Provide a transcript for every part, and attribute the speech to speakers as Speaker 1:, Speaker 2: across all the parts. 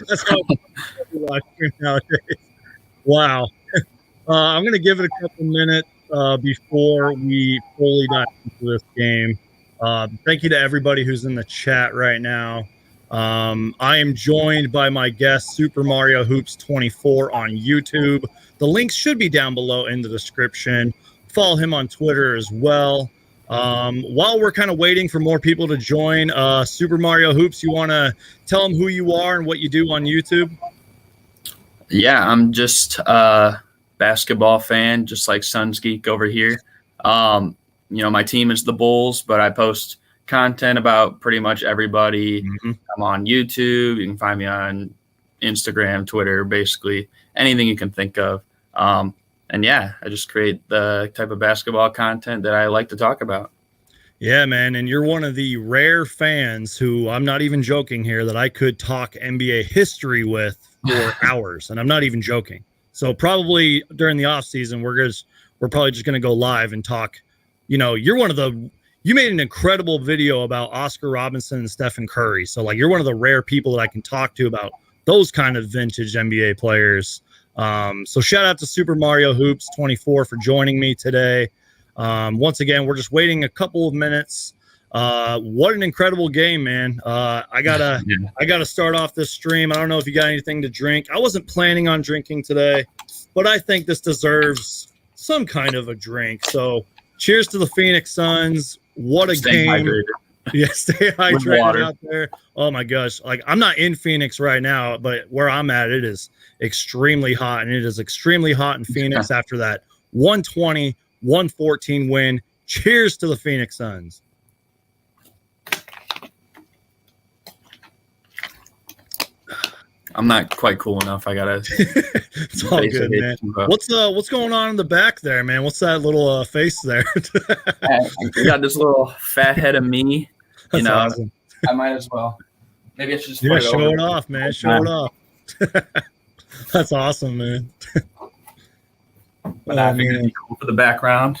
Speaker 1: That's how live stream nowadays. Wow. I'm going to give it a couple minutes before we fully dive into this game. Thank you to everybody who's in the chat right now. I am joined by my guest, Super Mario Hoops 24 on YouTube. The links should be down below in the description. Follow him on Twitter as well. While we're kind of waiting for more people to join, Super Mario Hoops, you want to tell them who you are and what you do on YouTube?
Speaker 2: Yeah, I'm just a basketball fan, just like Suns Geek over here. My team is the Bulls, but I post content about pretty much everybody. I'm on YouTube. You can find me on Instagram, Twitter, basically anything you can think of. And yeah, I just create the type of basketball content that I like to talk about.
Speaker 1: Yeah, man. And you're one of the rare fans who, I'm not even joking here, that I could talk NBA history with for hours. And I'm not even joking. So probably during the off season, we're probably just going to go live and talk. You made an incredible video about Oscar Robinson and Stephen Curry. So you're one of the rare people that I can talk to about those kind of vintage NBA players. So shout out to Super Mario Hoops 24 for joining me today. Once again, we're just waiting a couple of minutes. What an incredible game, man. I gotta start off this stream. I don't know if you got anything to drink. I wasn't planning on drinking today, but I think this deserves some kind of a drink. So cheers to the Phoenix Suns. What a game.
Speaker 2: Hydrated.
Speaker 1: Yeah, stay hydrated out there. Oh my gosh. I'm not in Phoenix right now, but where I'm at, it is extremely hot, and it is extremely hot in Phoenix after that 120-114 win. Cheers to the Phoenix Suns.
Speaker 2: I'm not quite cool enough. I gotta.
Speaker 1: It's all good, man. What's going on in the back there, man? What's that little face there?
Speaker 2: You got this little fat head of me.
Speaker 1: That's awesome.
Speaker 2: I might as well. Maybe I should just
Speaker 1: show it off, man. Show it off. That's awesome, man.
Speaker 2: But I figured it'd be cool for the background.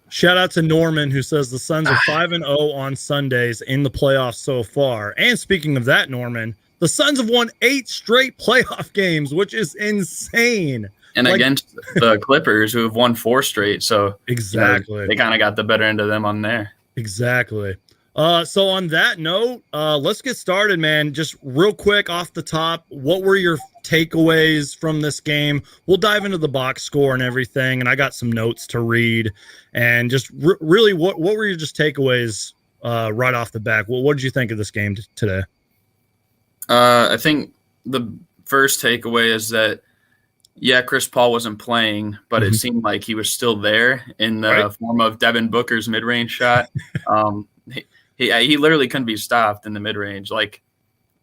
Speaker 1: Shout out to Norman, who says the Suns are 5-0 on Sundays in the playoffs so far. And speaking of that, Norman, the Suns have won 8 straight playoff games, which is insane.
Speaker 2: And against the Clippers, who have won 4 straight. So
Speaker 1: exactly,
Speaker 2: they kind of got the better end of them on there.
Speaker 1: Exactly. So on that note, let's get started, man. Just real quick off the top, what were your takeaways from this game? We'll dive into the box score and everything, and I got some notes to read. And just really, what were your just takeaways right off the bat? What did you think of this game today?
Speaker 2: I think the first takeaway is that, Chris Paul wasn't playing, but it seemed like he was still there in the form of Devin Booker's mid-range shot. He literally couldn't be stopped in the mid-range.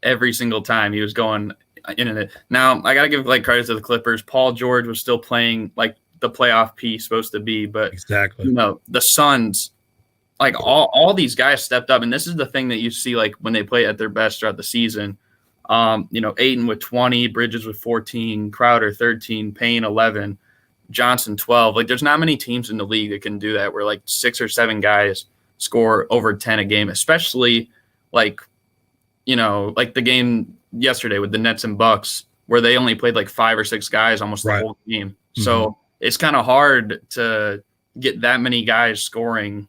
Speaker 2: Every single time he was going in and it. Now, I got to give credit to the Clippers. Paul George was still playing the playoff piece supposed to be, but
Speaker 1: exactly.
Speaker 2: The Suns, all these guys stepped up, and this is the thing that you see when they play at their best throughout the season. Ayton with 20, Bridges with 14, Crowder 13, Payne 11, Johnson 12. There's not many teams in the league that can do that, where 6 or 7 guys score over 10 a game, especially the game yesterday with the Nets and Bucks, where they only played 5 or 6 guys almost the whole game. So it's kind of hard to get that many guys scoring,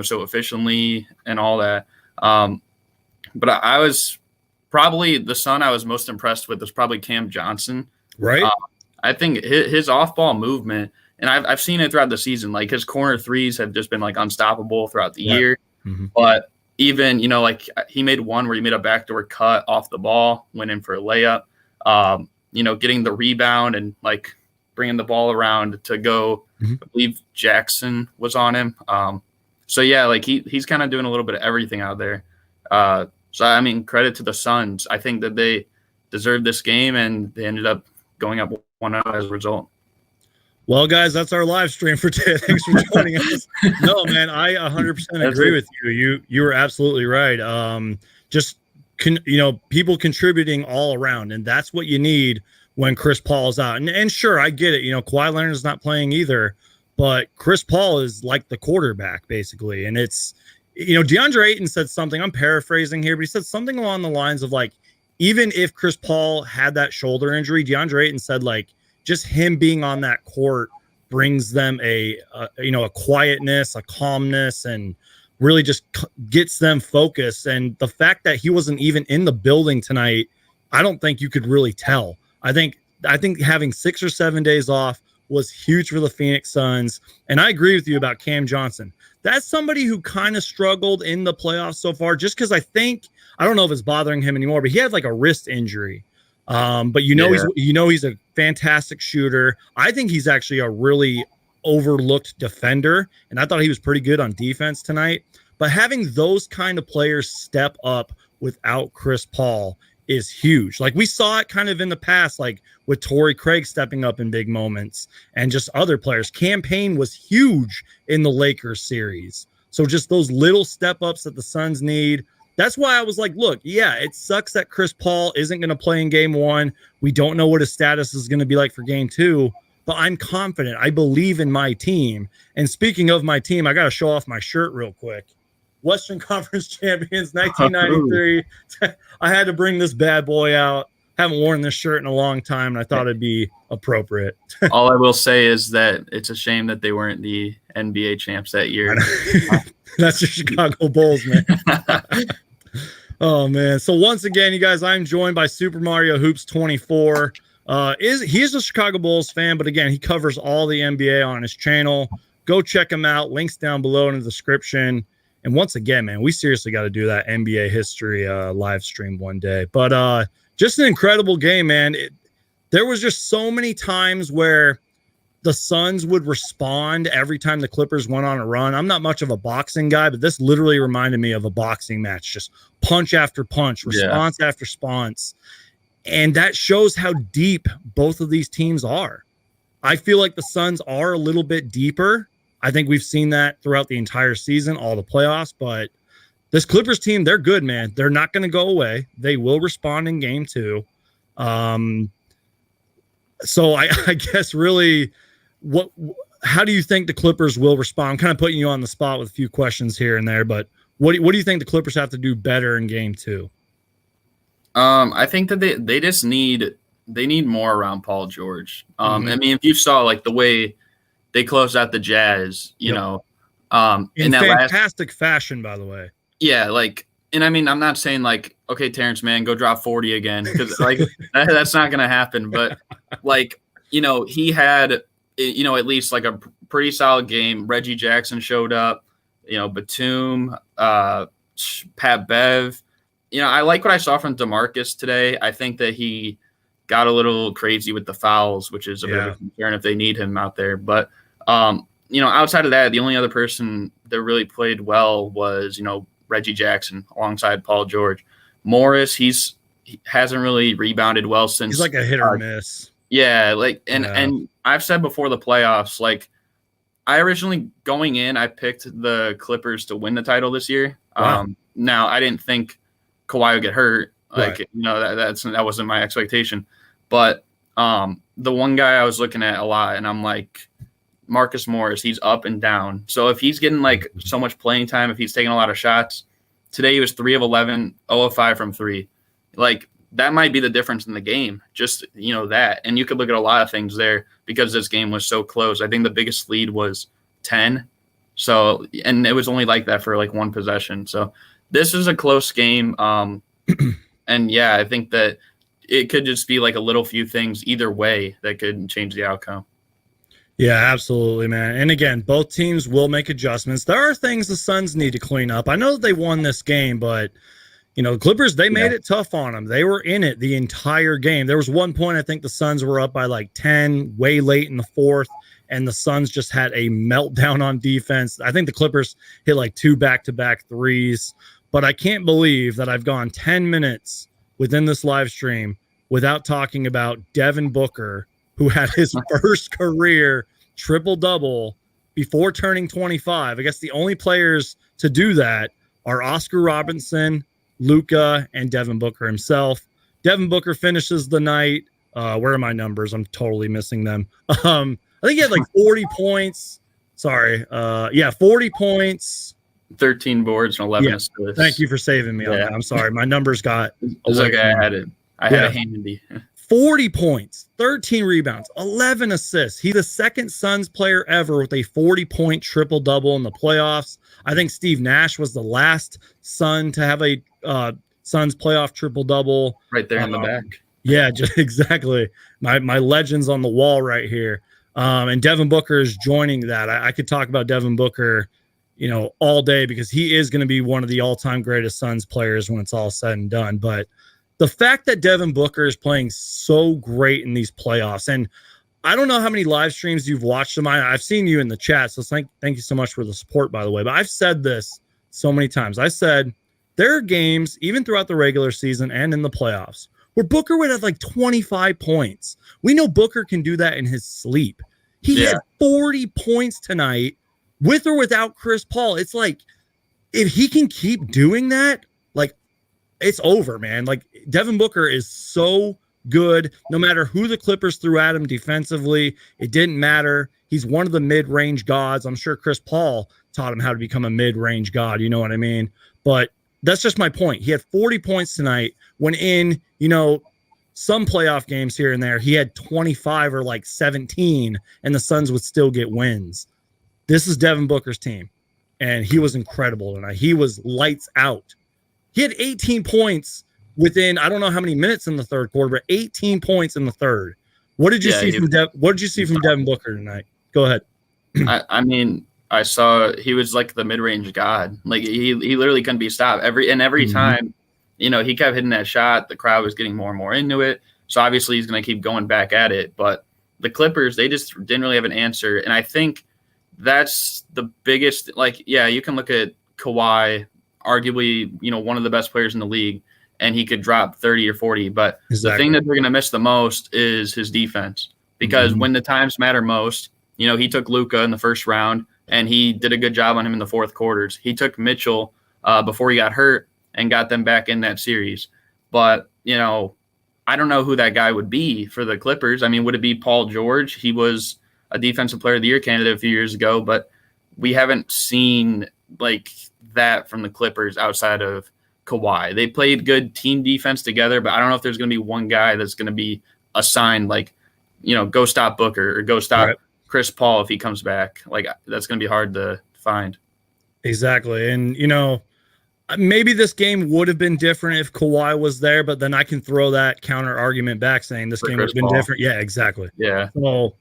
Speaker 2: so efficiently and all that. But I was probably the son I was most impressed with was probably Cam Johnson.
Speaker 1: Right.
Speaker 2: I think his off-ball movement, and I've seen it throughout the season, his corner threes have just been unstoppable throughout the year. But even, he made one where he made a backdoor cut off the ball, went in for a layup, getting the rebound and bringing the ball around to go. I believe Jackson was on him. He's kind of doing a little bit of everything out there. So, credit to the Suns. I think that they deserved this game, and they ended up going up 1-0 as a result.
Speaker 1: Well, guys, that's our live stream for today. Thanks for joining us. No, man, I 100% agree with you. You were absolutely right. People contributing all around, and that's what you need when Chris Paul's out. And sure, I get it. Kawhi Leonard's not playing either, but Chris Paul is like the quarterback, basically. And it's, DeAndre Ayton said something, I'm paraphrasing here, but he said something along the lines of even if Chris Paul had that shoulder injury, DeAndre Ayton said like just him being on that court brings them a quietness, a calmness, and really just gets them focused. And the fact that he wasn't even in the building tonight, I don't think you could really tell. I think having 6 or 7 days off was huge for the Phoenix Suns. And I agree with you about Cam Johnson. That's somebody who kind of struggled in the playoffs so far, just because I don't know if it's bothering him anymore, but he had like a wrist injury. But he's a fantastic shooter. I think he's actually a really overlooked defender, and I thought he was pretty good on defense tonight. But having those kind of players step up without Chris Paul is huge. Like we saw it kind of in the past, like with Torrey Craig stepping up in big moments and just other players. Cam Payne was huge in the Lakers series. So just those little step ups that the Suns need. That's why I was like, look, yeah, it sucks that Chris Paul isn't going to play in game 1. We don't know what his status is going to be like for game 2, but I'm confident. I believe in my team. And speaking of my team, I got to show off my shirt real quick. Western Conference Champions 1993. I had to bring this bad boy out. Haven't worn this shirt in a long time, and I thought it'd be appropriate.
Speaker 2: All I will say is that it's a shame that they weren't the NBA champs that year.
Speaker 1: That's the Chicago Bulls, man. Oh, man. So once again, you guys, I'm joined by Super Mario Hoops 24. He's a Chicago Bulls fan, but again, he covers all the NBA on his channel. Go check him out. Links down below in the description. And once again, man, we seriously got to do that NBA history live stream one day. But just an incredible game, man. There was just so many times where the Suns would respond every time the Clippers went on a run. I'm not much of a boxing guy, but this literally reminded me of a boxing match. Just punch after punch, response after response. And that shows how deep both of these teams are. I feel like the Suns are a little bit deeper. I think we've seen that throughout the entire season, all the playoffs, but this Clippers team, they're good, man. They're not going to go away. They will respond in game 2. So I guess really how do you think the Clippers will respond? I'm kind of putting you on the spot with a few questions here and there, but what do you think the Clippers have to do better in game 2?
Speaker 2: I think that they just need more around Paul George. I mean, if you saw like the way they closed out the Jazz, you know,
Speaker 1: in that fantastic fashion, by the way.
Speaker 2: Yeah, like, and I mean, I'm not saying like, okay, Terrence Mann, go drop 40 again, because like that's not gonna happen. But like, you know, he had, you know, at least like a pretty solid game. Reggie Jackson showed up, you know, Batum, Pat Bev. You know, I like what I saw from DeMarcus today. I think that he got a little crazy with the fouls, which is a bit of a concern if they need him out there. But you know, outside of that, the only other person that really played well was, you know, Reggie Jackson alongside Paul George. Morris, he hasn't really rebounded well since.
Speaker 1: He's like a hit or miss.
Speaker 2: Yeah, like and I've said before the playoffs, like I originally going in, I picked the Clippers to win the title this year.
Speaker 1: Wow.
Speaker 2: Now I didn't think Kawhi would get hurt. Like,
Speaker 1: right.
Speaker 2: You know, that wasn't my expectation. But the one guy I was looking at a lot, and I'm like, Marcus Morris, he's up and down. So if he's getting like so much playing time, if he's taking a lot of shots, today he was 3 of 11, 0 of 5 from 3. Like that might be the difference in the game. Just, you know, that. And you could look at a lot of things there because this game was so close. I think the biggest lead was 10. So, and it was only like that for like one possession. So this is a close game. And yeah, I think that it could just be like a little few things either way that could change the outcome.
Speaker 1: Yeah, absolutely, man. And again, both teams will make adjustments. There are things the Suns need to clean up. I know that they won this game, but you know, the Clippers, they made it tough on them. They were in it the entire game. There was one point I think the Suns were up by like 10 way late in the fourth, and the Suns just had a meltdown on defense. I think the Clippers hit like 2 back-to-back threes. But I can't believe that I've gone 10 minutes within this live stream without talking about Devin Booker, who had his first career triple-double before turning 25. I guess the only players to do that are Oscar Robertson, Luka, and Devin Booker himself. Devin Booker finishes the night. Where are my numbers? I'm totally missing them. I think he had like 40 points. Sorry. 40 points,
Speaker 2: 13 boards and 11 assists.
Speaker 1: Thank you for saving me on that. I'm sorry. My numbers got
Speaker 2: It's okay. I had a handy.
Speaker 1: 40 points, 13 rebounds, 11 assists. He's the second Suns player ever with a 40-point triple-double in the playoffs. I think Steve Nash was the last Sun to have a Suns playoff triple-double.
Speaker 2: Right there in the back.
Speaker 1: Yeah, just exactly. My legends on the wall right here. And Devin Booker is joining that. I could talk about Devin Booker, all day, because he is going to be one of the all-time greatest Suns players when it's all said and done. But the fact that Devin Booker is playing so great in these playoffs, and I don't know how many live streams you've watched of mine. I've seen you in the chat, so thank you so much for the support, by the way. But I've said this so many times. I said there are games, even throughout the regular season and in the playoffs, where Booker would have like 25 points. We know Booker can do that in his sleep. He had 40 points tonight with or without Chris Paul. It's like, if he can keep doing that, like, it's over, man. Like, Devin Booker is so good. No matter who the Clippers threw at him defensively, it didn't matter. He's one of the mid-range gods. I'm sure Chris Paul taught him how to become a mid-range god. You know what I mean? But that's just my point. He had 40 points tonight when in, some playoff games here and there, he had 25 or like 17, and the Suns would still get wins. This is Devin Booker's team, and he was incredible tonight. He was lights out. He had 18 points within, I don't know how many minutes in the third quarter, but 18 points in the third. What did you see from Devin Booker tonight? Go ahead.
Speaker 2: I mean, I saw he was like the mid-range god. Like, he literally couldn't be stopped. Every time, he kept hitting that shot, the crowd was getting more and more into it. So obviously he's going to keep going back at it. But the Clippers, they just didn't really have an answer. And I think that's the biggest, you can look at Kawhi, arguably, one of the best players in the league, and he could drop 30 or 40. But the thing that they're going to miss the most is his defense, because when the times matter most, he took Luka in the first round, and he did a good job on him in the fourth quarters. He took Mitchell before he got hurt and got them back in that series. But, I don't know who that guy would be for the Clippers. I mean, would it be Paul George? He was a Defensive Player of the Year candidate a few years ago, but we haven't seen like that from the Clippers outside of Kawhi. They played good team defense together, but I don't know if there's going to be one guy that's going to be assigned, go stop Booker or go stop Chris Paul if he comes back. Like, that's going to be hard to find.
Speaker 1: Exactly. And, maybe this game would have been different if Kawhi was there, but then I can throw that counter argument back saying this game would have been different. Yeah, exactly.
Speaker 2: Yeah.
Speaker 1: So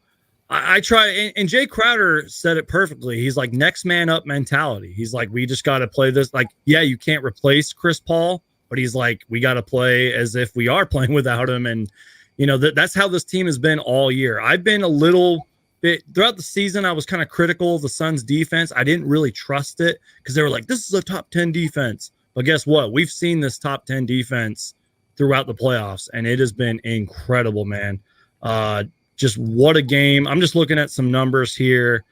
Speaker 1: I try, and Jay Crowder said it perfectly. He's like, next man up mentality. He's like, we just got to play this. Like, yeah, you can't replace Chris Paul, but he's like, we got to play as if we are playing without him. And, that's how this team has been all year. I've been a little bit throughout the season. I was kind of critical of the Suns defense. I didn't really trust it because they were like, this is a top 10 defense. But guess what? We've seen this top 10 defense throughout the playoffs, and it has been incredible, man. Just what a game. I'm just looking at some numbers here.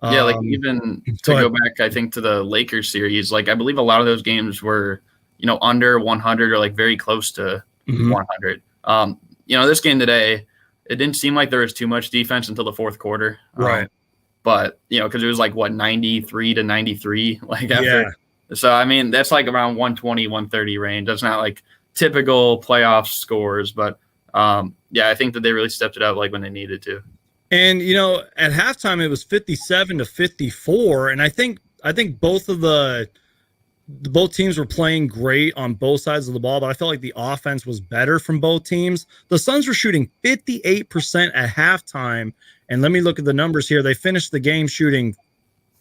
Speaker 2: Yeah, even to go back, I think, to the Lakers series, I believe a lot of those games were, under 100 or very close to 100. This game today, it didn't seem like there was too much defense until the fourth quarter.
Speaker 1: Right.
Speaker 2: But, because it was 93 to 93, after.
Speaker 1: Yeah.
Speaker 2: So, I mean, that's around 120, 130 range. That's not typical playoff scores, but I think that they really stepped it up when they needed to.
Speaker 1: And, at halftime, it was 57 to 54. And I think both teams were playing great on both sides of the ball, but I felt like the offense was better from both teams. The Suns were shooting 58% at halftime. And let me look at the numbers here. They finished the game shooting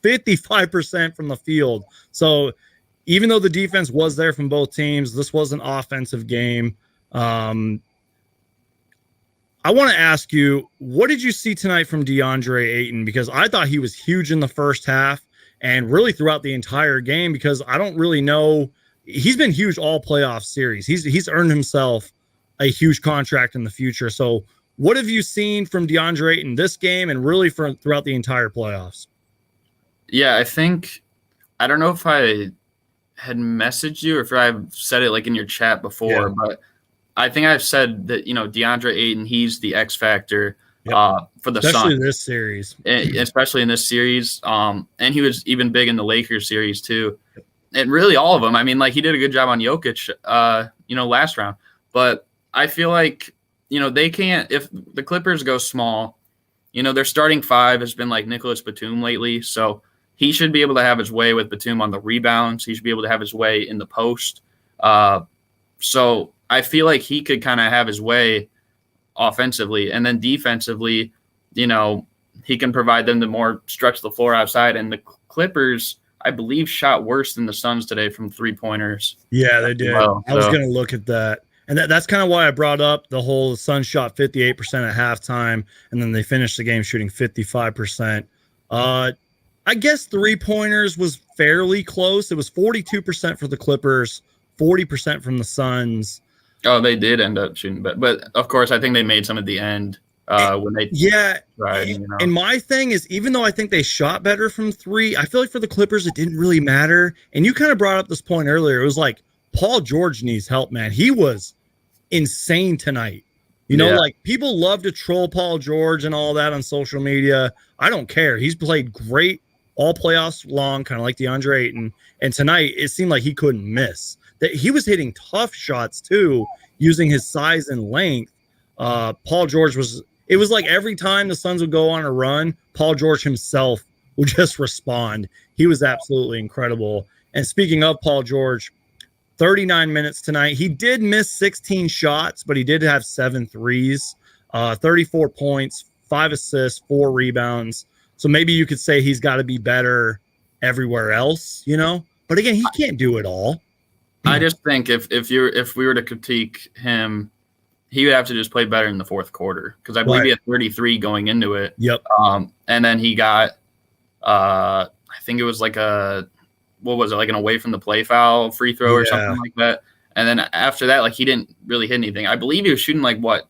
Speaker 1: 55% from the field. So even though the defense was there from both teams, this was an offensive game. I want to ask you, what did you see tonight from DeAndre Ayton? Because I thought he was huge in the first half and really throughout the entire game, because I don't really know. He's been huge all playoff series. He's earned himself a huge contract in the future. So what have you seen from DeAndre Ayton this game and really throughout the entire playoffs?
Speaker 2: Yeah, I don't know if I had messaged you or if I've said it in your chat before, but I think I've said that, DeAndre Ayton, he's the X factor for the
Speaker 1: especially
Speaker 2: Suns.
Speaker 1: this series.
Speaker 2: Especially in this series. And he was even big in the Lakers series too. And really all of them. I mean, like he did a good job on Jokic, last round. But I feel like, they can't – if the Clippers go small, their starting five has been like Nicholas Batum lately. So he should be able to have his way with Batum on the rebounds. He should be able to have his way in the post. So I feel like he could kind of have his way offensively. And then defensively, he can provide them to more stretch the floor outside. And the Clippers – I believe shot worse than the Suns today from 3-pointers.
Speaker 1: Yeah, they did.
Speaker 2: Well,
Speaker 1: I was going to look at that. And that's kind of why I brought up the whole Suns shot 58% at halftime, and then they finished the game shooting 55%. I guess 3-pointers was fairly close. It was 42% for the Clippers, 40% from the Suns.
Speaker 2: Oh, they did end up shooting, but of course, I think they made some at the end. When they tried,
Speaker 1: And my thing is, even though I think they shot better from 3, I feel like for the Clippers it didn't really matter. And you kind of brought up this point earlier. It was like Paul George needs help, man. He was insane tonight. Like people love to troll Paul George and all that on social media. I don't care. He's played great all playoffs long, kind of like DeAndre Ayton. And tonight it seemed like he couldn't miss. That he was hitting tough shots too, using his size and length. Paul George was. It was like every time the Suns would go on a run, Paul George himself would just respond. He was absolutely incredible. And speaking of Paul George, 39 minutes tonight. He did miss 16 shots, but he did have 7 threes, 34 points, 5 assists, 4 rebounds. So maybe you could say he's got to be better everywhere else, But again, he can't do it all.
Speaker 2: I just think if we were to critique him, he would have to just play better in the fourth quarter because I believe he had 33 going into it.
Speaker 1: Yep.
Speaker 2: And then he got, I think it was like an away from the play foul free throw or something like that. And then after that, like he didn't really hit anything. I believe he was shooting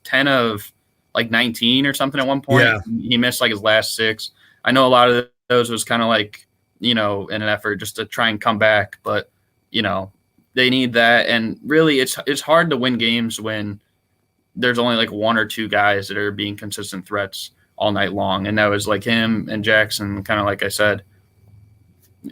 Speaker 2: 10 of 19 or something at one point.
Speaker 1: Yeah.
Speaker 2: He missed his last 6. I know a lot of those was kind of in an effort just to try and come back, but they need that. And really it's hard to win games when there's only 1 or 2 guys that are being consistent threats all night long. And that was him and Jackson, kind of like I said.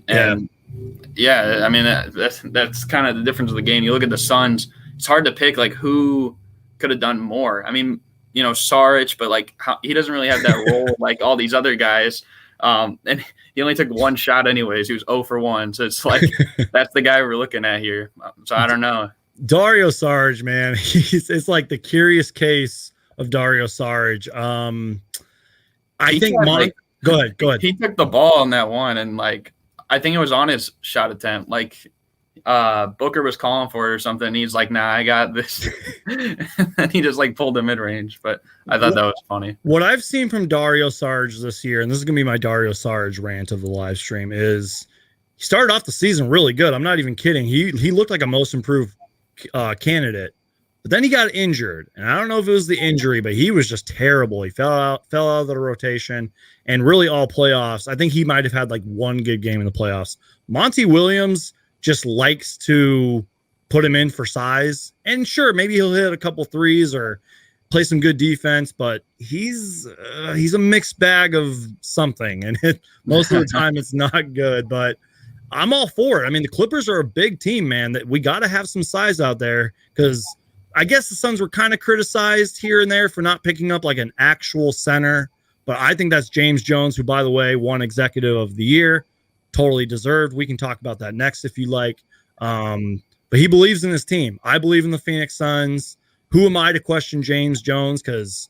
Speaker 2: And I mean, that's kind of the difference of the game. You look at the Suns, it's hard to pick who could have done more. I mean, Saric, but he doesn't really have that role like all these other guys. And he only took 1 shot anyways. He was 0 for 1. So it's that's the guy we're looking at here. So I don't know.
Speaker 1: Dario Saric, man, it's like the curious case of Dario Saric. I think go ahead.
Speaker 2: He took the ball on that one, and I think it was on his shot attempt. Booker was calling for it or something. And he's like, "Nah, I got this," and he just pulled the mid range. But I thought that was funny.
Speaker 1: What I've seen from Dario Saric this year, and this is gonna be my Dario Saric rant of the live stream, is he started off the season really good. I'm not even kidding. He looked like a most improved candidate, but then he got injured, and I don't know if it was the injury, but he was just terrible. He fell out of the rotation, and really all playoffs. I think he might have had 1 good game in the playoffs. Monty Williams just likes to put him in for size, and sure, maybe he'll hit a couple threes or play some good defense, but he's a mixed bag of something, and most of the time it's not good. But I'm all for it. I mean, the Clippers are a big team, man, that we got to have some size out there because I guess the Suns were kind of criticized here and there for not picking up an actual center. But I think that's James Jones, who, by the way, won Executive of the Year. Totally deserved. We can talk about that next if you like. But he believes in his team. I believe in the Phoenix Suns. Who am I to question James Jones? Because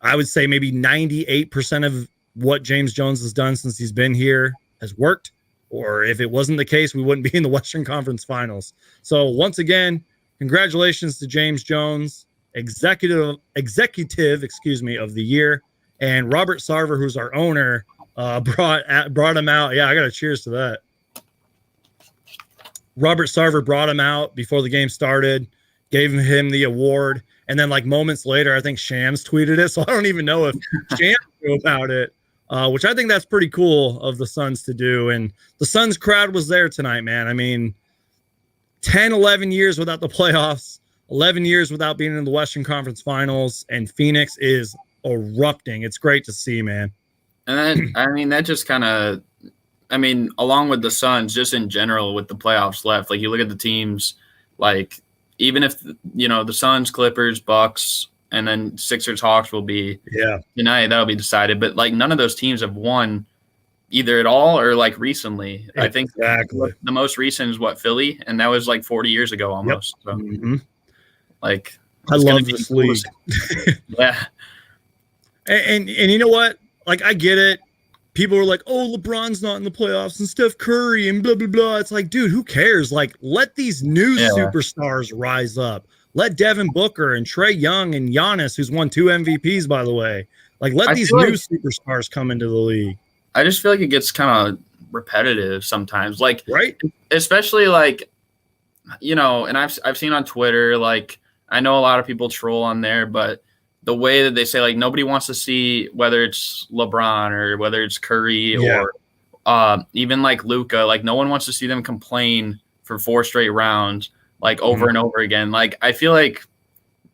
Speaker 1: I would say maybe 98% of what James Jones has done since he's been here has worked. Or if it wasn't the case, we wouldn't be in the Western Conference Finals. So once again, congratulations to James Jones, executive, of the year, and Robert Sarver, who's our owner, brought him out. Yeah, I got to cheers to that. Robert Sarver brought him out before the game started, gave him the award, and then moments later, I think Shams tweeted it. So I don't even know if Shams knew about it. Which I think that's pretty cool of the Suns to do. And the Suns crowd was there tonight, man. I mean, 10, 11 years without the playoffs, 11 years without being in the Western Conference Finals, and Phoenix is erupting. It's great to see, man.
Speaker 2: And then, I mean, that just kind of, I mean, along with the Suns, just in general with the playoffs left, like you look at the teams, like even if, you know, the Suns, Clippers, Bucks, and then Sixers, Hawks will be tonight, that'll be decided. But like none of those teams have won either at all or like recently.
Speaker 1: Exactly.
Speaker 2: I think the most recent is what, Philly, and that was like 40 years ago almost.
Speaker 1: Yep.
Speaker 2: So like
Speaker 1: I love this league.
Speaker 2: Yeah.
Speaker 1: And you know what? Like I get it. People are like, oh, LeBron's not in the playoffs and Steph Curry and blah, blah, blah. It's like, dude, who cares? Like, let these new superstars rise up. Let Devin Booker and Trae Young and Giannis, who's won 2 MVPs, by the way, like let these new superstars come into the league.
Speaker 2: I just feel like it gets kind of repetitive sometimes. Like,
Speaker 1: right?
Speaker 2: Especially like, you know, and I've seen on Twitter, like I know a lot of people troll on there, but the way that they say, like, nobody wants to see whether it's LeBron or whether it's Curry or even like Luka, like no one wants to see them complain for 4 straight rounds, like over and over again. Like, I feel like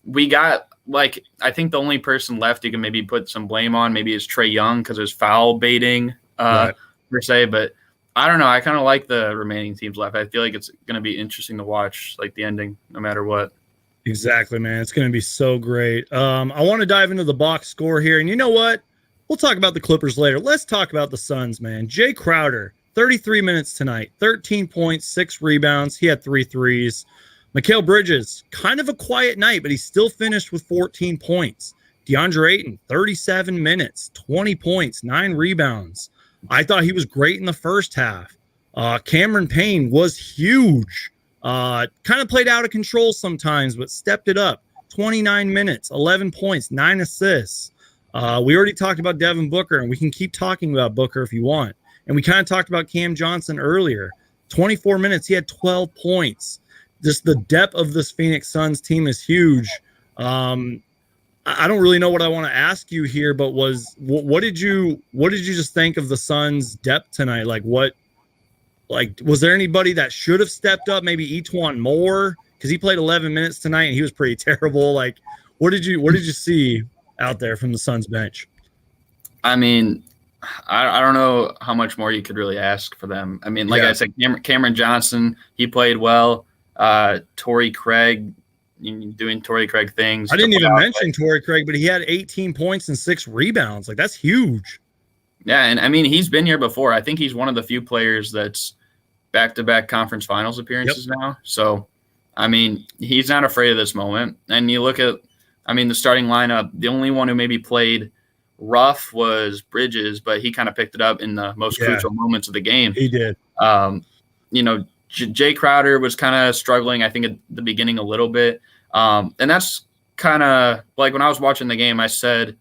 Speaker 2: we got, like, I think the only person left you can maybe put some blame on maybe is Trae Young because there's foul baiting per se, but I don't know. I kind of like the remaining teams left. I feel like it's going to be interesting to watch, like the ending, no matter what.
Speaker 1: Exactly, man. It's going to be so great. I want to dive into the box score here. And you know what? We'll talk about the Clippers later. Let's talk about the Suns, man. Jay Crowder, 33 minutes tonight, 13 points, 6 rebounds. He had 3 threes. Mikal Bridges, kind of a quiet night, but he still finished with 14 points. DeAndre Ayton, 37 minutes, 20 points, 9 rebounds. I thought he was great in the first half. Cameron Payne was huge. Kind of played out of control sometimes, but stepped it up. 29 minutes, 11 points, 9 assists. We already talked about Devin Booker, and we can keep talking about Booker if you want. And we kind of talked about Cam Johnson earlier. 24 minutes, he had 12 points. Just the depth of this Phoenix Suns team is huge. I don't really know what I want to ask you here, but what did you just think of the Suns' depth tonight? Like, was there anybody that should have stepped up? Maybe Etuan Moore, because he played 11 minutes tonight and he was pretty terrible. Like, what did you see out there from the Suns bench?
Speaker 2: I mean, I don't know how much more you could really ask for them. I mean, like I said, Cameron Johnson, he played well. Torrey Craig, doing Torrey Craig things.
Speaker 1: I didn't even mention Torrey Craig, but he had 18 points and 6 rebounds. Like, that's huge.
Speaker 2: Yeah, and I mean, he's been here before. I think he's one of the few players that's back-to-back conference finals appearances now. So, I mean, he's not afraid of this moment. And you look at, I mean, the starting lineup, the only one who maybe played rough was Bridges, but he kind of picked it up in the most crucial moments of the game.
Speaker 1: He did.
Speaker 2: You know, Jay Crowder was kind of struggling, I think, at the beginning a little bit. And that's kind of like when I was watching the game, I said,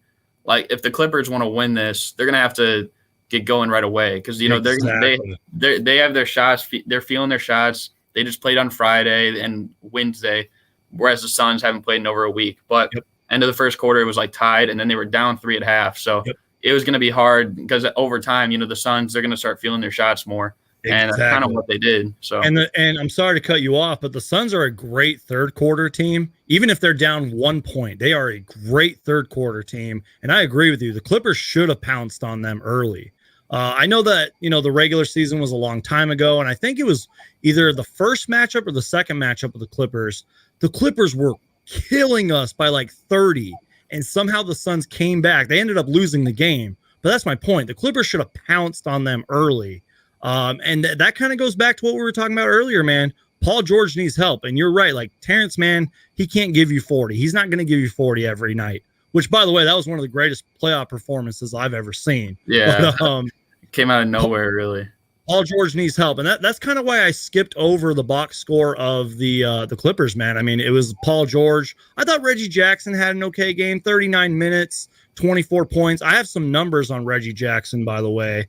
Speaker 2: like, if the Clippers want to win this, they're going to have to get going right away because, you know, they have their shots. They're feeling their shots. They just played on Friday and Wednesday, whereas the Suns haven't played in over a week. But end of the first quarter, it was like tied, and then they were down 3 at half. So it was going to be hard because over time, you know, the Suns, they're going to start feeling their shots more. And that's kind of what they did. So
Speaker 1: and I'm sorry to cut you off, but the Suns are a great third quarter team. Even if they're down 1 point, they are a great third quarter team. And I agree with you. The Clippers should have pounced on them early. I know that, you know, the regular season was a long time ago, and I think it was either the first matchup or the second matchup of the Clippers. The Clippers were killing us by like 30, and somehow the Suns came back. They ended up losing the game, but that's my point. The Clippers should have pounced on them early. And that kind of goes back to what we were talking about earlier, man. Paul George needs help. And you're right. Like Terrence, man, he can't give you 40. He's not going to give you 40 every night, which, by the way, that was one of the greatest playoff performances I've ever seen.
Speaker 2: Yeah. But, came out of nowhere, really.
Speaker 1: Paul George needs help. And that's kind of why I skipped over the box score of the Clippers, man. I mean, it was Paul George. I thought Reggie Jackson had an okay game, 39 minutes, 24 points. I have some numbers on Reggie Jackson, by the way.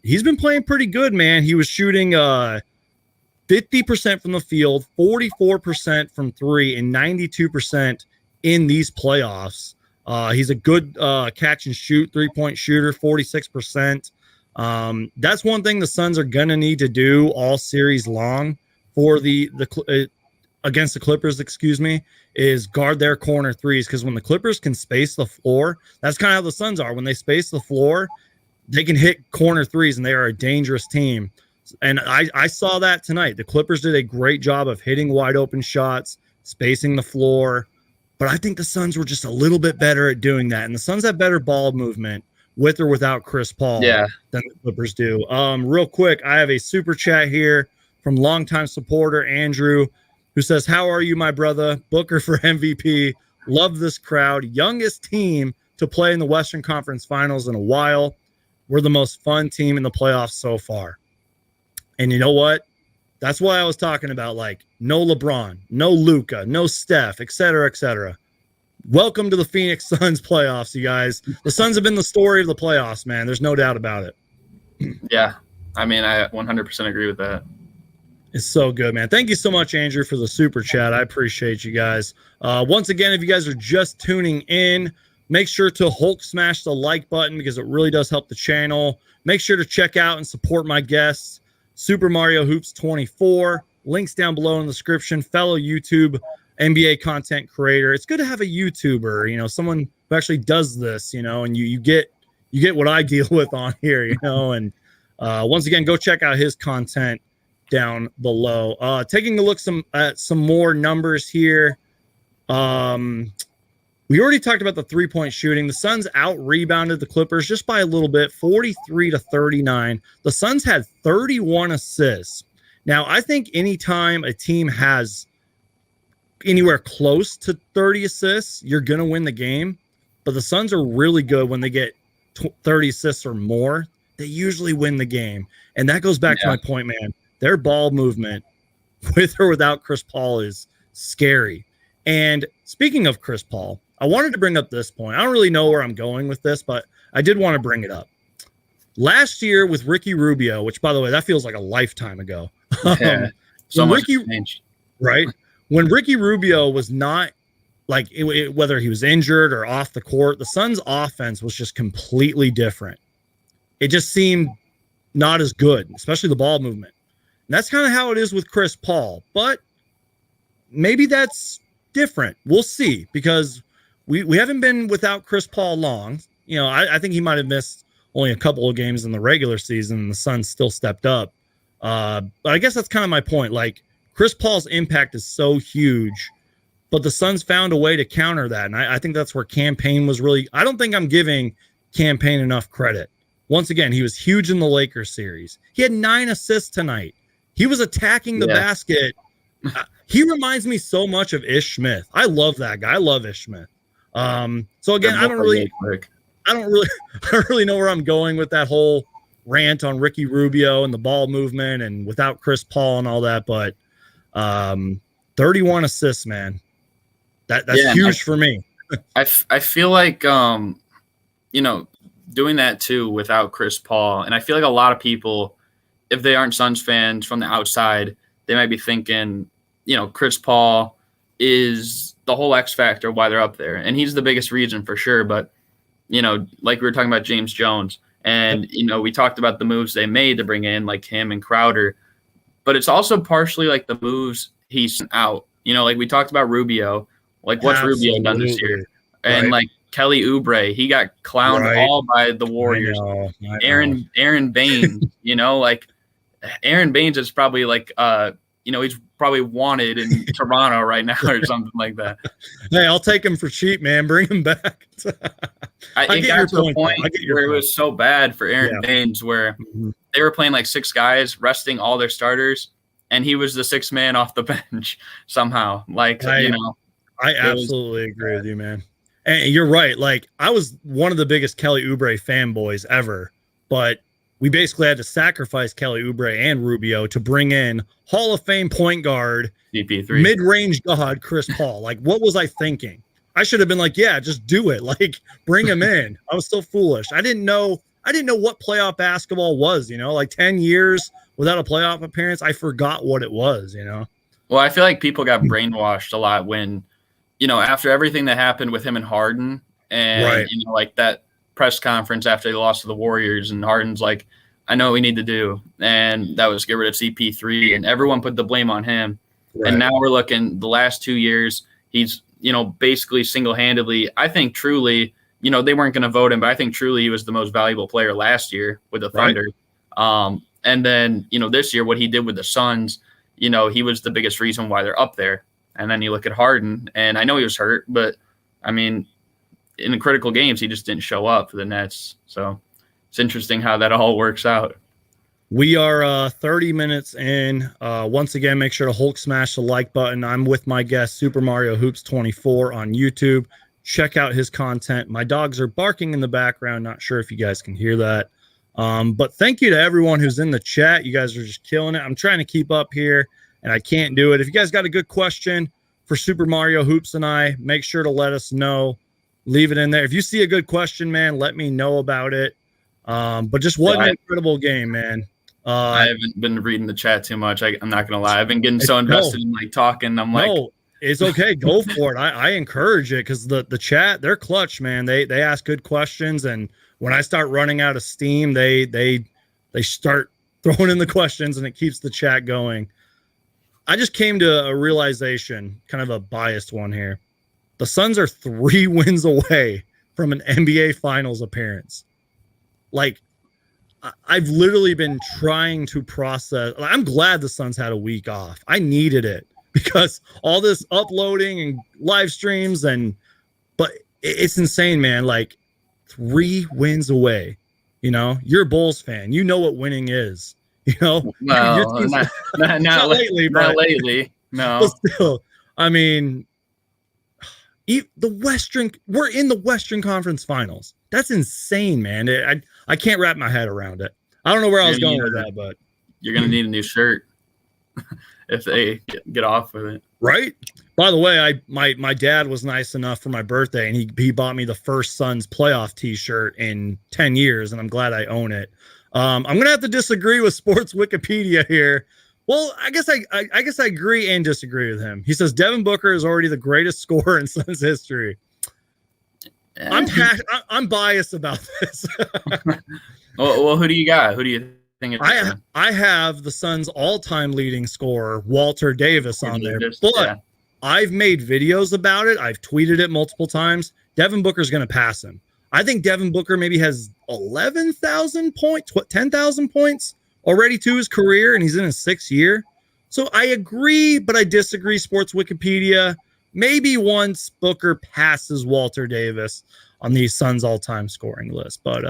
Speaker 1: He's been playing pretty good, man. He was shooting 50% from the field, 44% from 3, and 92% in these playoffs. He's a good catch and shoot 3-point shooter, 46%. That's one thing the Suns are gonna need to do all series long for against the Clippers, is guard their corner threes. Because when the Clippers can space the floor, that's kind of how the Suns are. When they space the floor, they can hit corner threes, and they are a dangerous team. And I saw that tonight. The Clippers did a great job of hitting wide open shots, spacing the floor. But I think the Suns were just a little bit better at doing that. And the Suns have better ball movement with or without Chris Paul than the Clippers do. Real quick, I have a super chat here from longtime supporter Andrew, who says, "How are you, my brother? Booker for MVP. Love this crowd. Youngest team to play in the Western Conference Finals in a while. We're the most fun team in the playoffs so far." And you know what? That's why I was talking about, like, no LeBron, no Luka, no Steph, et cetera, et cetera. Welcome to the Phoenix Suns playoffs, you guys. The Suns have been the story of the playoffs, man. There's no doubt about it.
Speaker 2: Yeah. I mean, I 100% agree with that.
Speaker 1: It's so good, man. Thank you so much, Andrew, for the super chat. I appreciate you guys. Once again, if you guys are just tuning in, make sure to Hulk smash the like button because it really does help the channel. Make sure to check out and support my guests, Super Mario Hoops 24. Links down below in the description. Fellow YouTube NBA content creator. It's good to have a YouTuber, you know, someone who actually does this, you know, and you get what I deal with on here, you know. And once again, go check out his content down below. Taking a look at some more numbers here. We already talked about the three-point shooting. The Suns out-rebounded the Clippers just by a little bit, 43-39. The Suns had 31 assists. Now, I think anytime a team has anywhere close to 30 assists, you're going to win the game. But the Suns are really good when they get 30 assists or more. They usually win the game. And that goes back to my point, man. Their ball movement, with or without Chris Paul, is scary. And speaking of Chris Paul, I wanted to bring up this point. I don't really know where I'm going with this, but I did want to bring it up. Last year with Ricky Rubio, which, by the way, that feels like a lifetime ago.
Speaker 2: Yeah, so much changed.
Speaker 1: Right? When Ricky Rubio was not, like, whether he was injured or off the court, the Suns' offense was just completely different. It just seemed not as good, especially the ball movement. And that's kind of how it is with Chris Paul. But maybe that's different. We'll see, because we haven't been without Chris Paul long. You know, I think he might have missed only a couple of games in the regular season, and the Suns still stepped up. But I guess that's kind of my point. Like, Chris Paul's impact is so huge, but the Suns found a way to counter that. And I think that's where Campaign was really – I don't think I'm giving Campaign enough credit. Once again, he was huge in the Lakers series. He had 9 assists tonight. He was attacking the basket. He reminds me so much of Ish Smith. I love that guy. I love Ish Smith. So again, I don't really know where I'm going with that whole rant on Ricky Rubio and the ball movement and without Chris Paul and all that. But 31 assists, man. That's huge for me.
Speaker 2: I feel like, you know, doing that too without Chris Paul. And I feel like a lot of people, if they aren't Suns fans from the outside, they might be thinking, you know, Chris Paul is the whole X factor why they're up there. And he's the biggest reason for sure. But, you know, like we were talking about James Jones, and, you know, we talked about the moves they made to bring in like him and Crowder, but it's also partially like the moves he's out, you know, like we talked about Rubio, like what's Rubio done this year? And like Kelly Oubre, he got clowned all by the Warriors. I know. Aaron Baines, you know, like Aaron Baines is probably like, you know, he's probably wanted in Toronto right now or something like that.
Speaker 1: Hey, I'll take him for cheap, man. Bring him back.
Speaker 2: I got to a point where it was so bad for Aaron Baines where they were playing like 6 guys, resting all their starters, and he was the 6th man off the bench somehow. Like, you know.
Speaker 1: I absolutely agree with you, man. And you're right. Like, I was one of the biggest Kelly Oubre fanboys ever, but we basically had to sacrifice Kelly Oubre and Rubio to bring in Hall of Fame point guard,
Speaker 2: CP3,
Speaker 1: mid-range god Chris Paul. Like, what was I thinking? I should have been like, yeah, just do it. Like, bring him in. I was so foolish. I didn't know what playoff basketball was, you know, like 10 years without a playoff appearance. I forgot what it was, you know?
Speaker 2: Well, I feel like people got brainwashed a lot when, you know, after everything that happened with him and Harden and, you know, like that press conference after they lost to the Warriors, and Harden's like, I know what we need to do. And that was get rid of CP3, and everyone put the blame on him.
Speaker 1: Right.
Speaker 2: And now we're looking the last 2 years, he's, basically single-handedly, I think truly, they weren't going to vote him, but I think truly he was the most valuable player last year with the Thunder. Right. And then, this year, what he did with the Suns, he was the biggest reason why they're up there. And then you look at Harden, and I know he was hurt, but I mean, in the critical games, he just didn't show up for the Nets. So it's interesting how that all works out.
Speaker 1: We are 30 minutes in. Once again, make sure to Hulk smash the like button. I'm with my guest, Super Mario Hoops 24 on YouTube. Check out his content. My dogs are barking in the background. Not sure if you guys can hear that. But thank you to everyone who's in the chat. You guys are just killing it. I'm trying to keep up here, and I can't do it. If you guys got a good question for Super Mario Hoops and I, make sure to let us know. Leave it in there. If you see a good question, man, let me know about it. But just what an incredible game, man.
Speaker 2: I haven't been reading the chat too much. I'm not going to lie. I've been getting so invested in talking. I'm like,
Speaker 1: no, it's okay. Go for it. I encourage it because the chat, they're clutch, man. They ask good questions. And when I start running out of steam, they start throwing in the questions and it keeps the chat going. I just came to a realization, kind of a biased one here. The Suns are 3 wins away from an NBA Finals appearance. Like, I've literally been trying to process. I'm glad the Suns had a week off. I needed it because all this uploading and live streams but it's insane, man. Like 3 wins away. You're a Bulls fan. You know what winning is.
Speaker 2: Well, not lately, but lately. No.
Speaker 1: But still, I mean, we're in the Western Conference Finals. That's insane, man. I can't wrap my head around it. I don't know where I was going with that, but
Speaker 2: you're going to need a new shirt if they get off with it.
Speaker 1: Right? By the way, my dad was nice enough for my birthday, and he bought me the first Suns playoff T-shirt in 10 years, and I'm glad I own it. I'm going to have to disagree with Sports Wikipedia here. Well, I guess I agree and disagree with him. He says Devin Booker is already the greatest scorer in Suns history. I'm biased about this.
Speaker 2: well, who do you got? Who do you think?
Speaker 1: I have the Suns' all-time leading scorer, Walter Davis, on there. But I've made videos about it. I've tweeted it multiple times. Devin Booker's going to pass him. I think Devin Booker maybe has 11,000 points, 10,000 points already to his career, and he's in his 6th year. So I agree, but I disagree. Sports Wikipedia. Maybe once Booker passes Walter Davis on the Suns all-time scoring list, but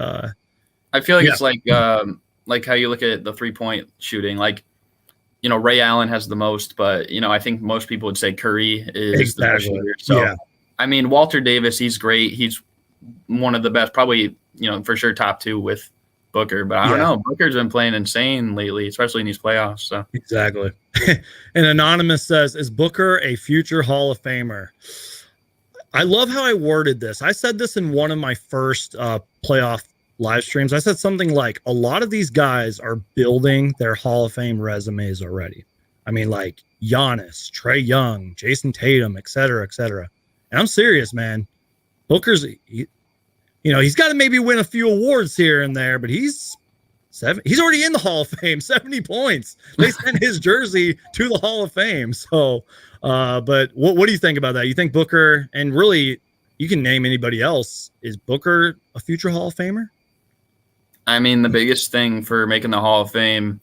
Speaker 2: I feel like it's like how you look at the 3-point shooting. Like, Ray Allen has the most, but I think most people would say Curry is the best shooter. So I mean, Walter Davis, he's great. He's one of the best, probably for sure top 2 with Booker, but I don't know. Booker's been playing insane lately, especially in these playoffs. So
Speaker 1: exactly. And Anonymous says, is Booker a future Hall of Famer? I love how I worded this. I said this in one of my first playoff live streams. I said something like, a lot of these guys are building their Hall of Fame resumes already. I mean, like Giannis, Trae Young, Jason Tatum, et cetera, et cetera. And I'm serious, man. Booker's, he's got to maybe win a few awards here and there, but he's already in the Hall of Fame, 70 points. They sent his jersey to the Hall of Fame. So, but what do you think about that? You think Booker, and really, you can name anybody else, is Booker a future Hall of Famer?
Speaker 2: I mean, the biggest thing for making the Hall of Fame,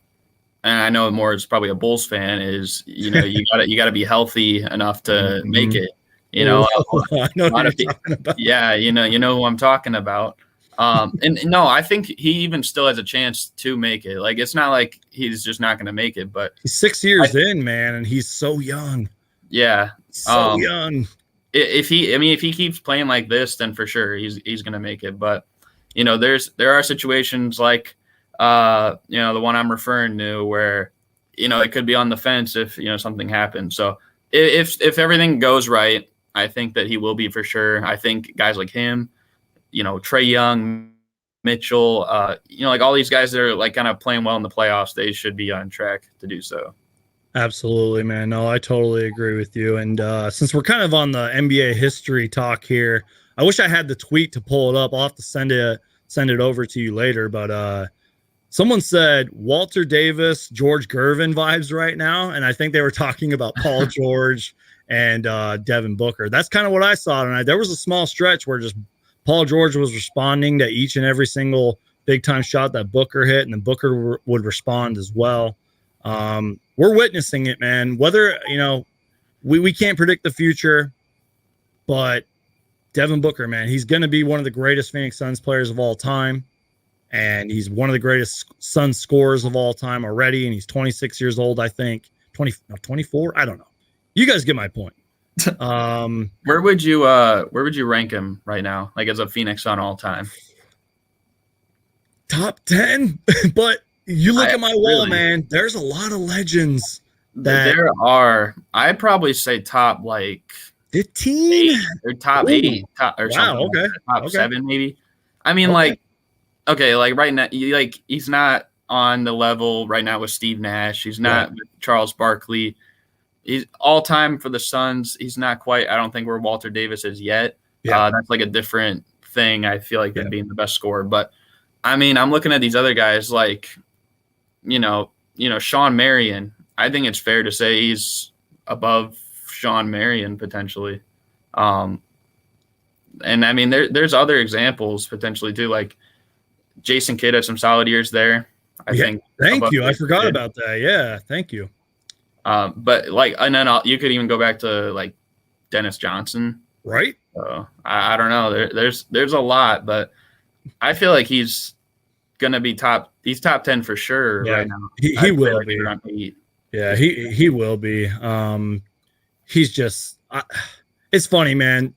Speaker 2: and I know more as probably a Bulls fan, is you got to be healthy enough to make it. I know what you're talking about. Yeah, you know who I'm talking about. And no, I think he even still has a chance to make it. Like, it's not like he's just not going to make it, but
Speaker 1: he's 6 years in, man, and he's so young.
Speaker 2: Yeah,
Speaker 1: so young.
Speaker 2: If he keeps playing like this, then for sure he's going to make it. But there are situations like the one I'm referring to where it could be on the fence if something happens. So if everything goes right, I think that he will be for sure. I think guys like him, Trae Young, Mitchell, like all these guys that are like kind of playing well in the playoffs, they should be on track to do so.
Speaker 1: Absolutely, man. No, I totally agree with you. And since we're kind of on the NBA history talk here, I wish I had the tweet to pull it up. I'll have to send it over to you later. But Someone said Walter Davis, George Gervin vibes right now, and I think they were talking about Paul George and Devin Booker. That's kind of what I saw tonight. There was a small stretch where just Paul George was responding to each and every single big-time shot that Booker hit, and then Booker would respond as well. We're witnessing it, man. Whether, we can't predict the future, but Devin Booker, man, he's going to be one of the greatest Phoenix Suns players of all time. And he's one of the greatest Suns scorers of all time already. And he's 26 years old, I think. 24? I don't know. You guys get my point.
Speaker 2: Where would you rank him right now, like as a Phoenix Sun all time?
Speaker 1: Top 10. But you look at my wall, man. There's a lot of legends.
Speaker 2: There are. I'd probably say top like
Speaker 1: 15
Speaker 2: or top 8 or something.
Speaker 1: Okay.
Speaker 2: Top 7 maybe. I mean, like right now, he's not on the level right now with Steve Nash. He's not with Charles Barkley. He's all time for the Suns. He's not quite. I don't think where Walter Davis is yet. That's like a different thing. I feel like than being the best scorer. But I mean, I'm looking at these other guys like, Sean Marion. I think it's fair to say he's above Sean Marion potentially. And I mean, there's other examples potentially too, like Jason Kidd has some solid years there. I think.
Speaker 1: Thank you. I forgot about that. Yeah. Thank you.
Speaker 2: But like, and then you could even go back to like Dennis Johnson.
Speaker 1: Right.
Speaker 2: So I don't know. There's a lot, but I feel like he's going to be he's top 10 for sure right now.
Speaker 1: He will be. Yeah, he will be. He's just it's funny, man.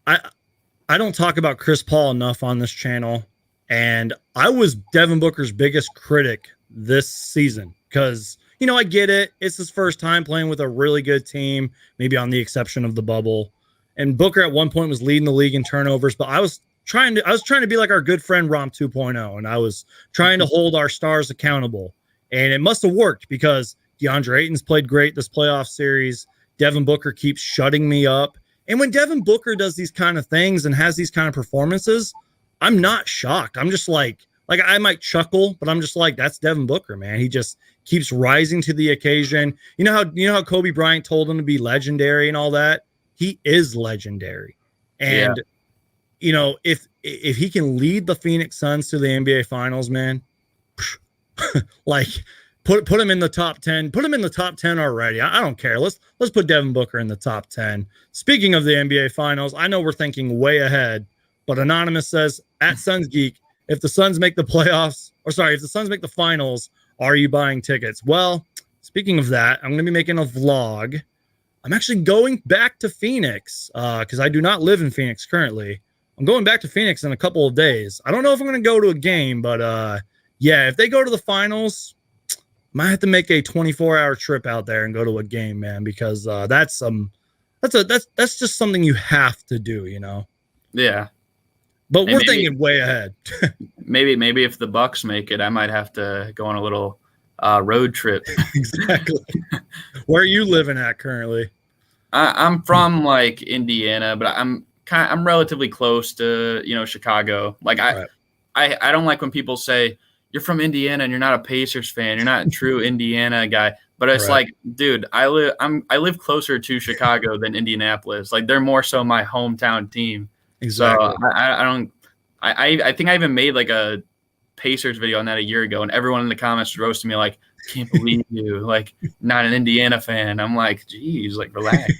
Speaker 1: I don't talk about Chris Paul enough on this channel, and I was Devin Booker's biggest critic this season because, I get it. It's his first time playing with a really good team, maybe on the exception of the bubble. And Booker at one point was leading the league in turnovers, but I was trying to be like our good friend Rom 2.0, and I was trying to hold our stars accountable. And it must have worked because DeAndre Ayton's played great this playoff series. Devin Booker keeps shutting me up. And when Devin Booker does these kind of things and has these kind of performances, I'm not shocked. I'm just like I might chuckle, but I'm just like, that's Devin Booker, man. He just keeps rising to the occasion. You know how Kobe Bryant told him to be legendary and all that? He is legendary. And if he can lead the Phoenix Suns to the NBA Finals, man, like put him in the top 10. Put him in the top 10 already. I don't care. Let's put Devin Booker in the top 10. Speaking of the NBA Finals, I know we're thinking way ahead, but Anonymous says at Suns Geek, if the Suns make the playoffs, if the Suns make the finals, are you buying tickets? Well, speaking of that, I'm going to be making a vlog. I'm actually going back to Phoenix because I do not live in Phoenix currently. I'm going back to Phoenix in a couple of days. I don't know if I'm going to go to a game, but if they go to the finals, might have to make a 24-hour trip out there and go to a game, man, because that's just something you have to do,
Speaker 2: Yeah.
Speaker 1: But we're thinking way ahead.
Speaker 2: maybe if the Bucks make it, I might have to go on a little road trip.
Speaker 1: Exactly. Where are you living at currently?
Speaker 2: I'm from like Indiana, but I'm relatively close to Chicago. Like I don't like when people say you're from Indiana and you're not a Pacers fan. You're not a true Indiana guy. But it's like, dude, I live closer to Chicago than Indianapolis. Like they're more so my hometown team.
Speaker 1: Exactly.
Speaker 2: So I think I even made like a Pacers video on that a year ago, and everyone in the comments roasted me like, can't believe you, like not an Indiana fan. I'm like, geez, like relax.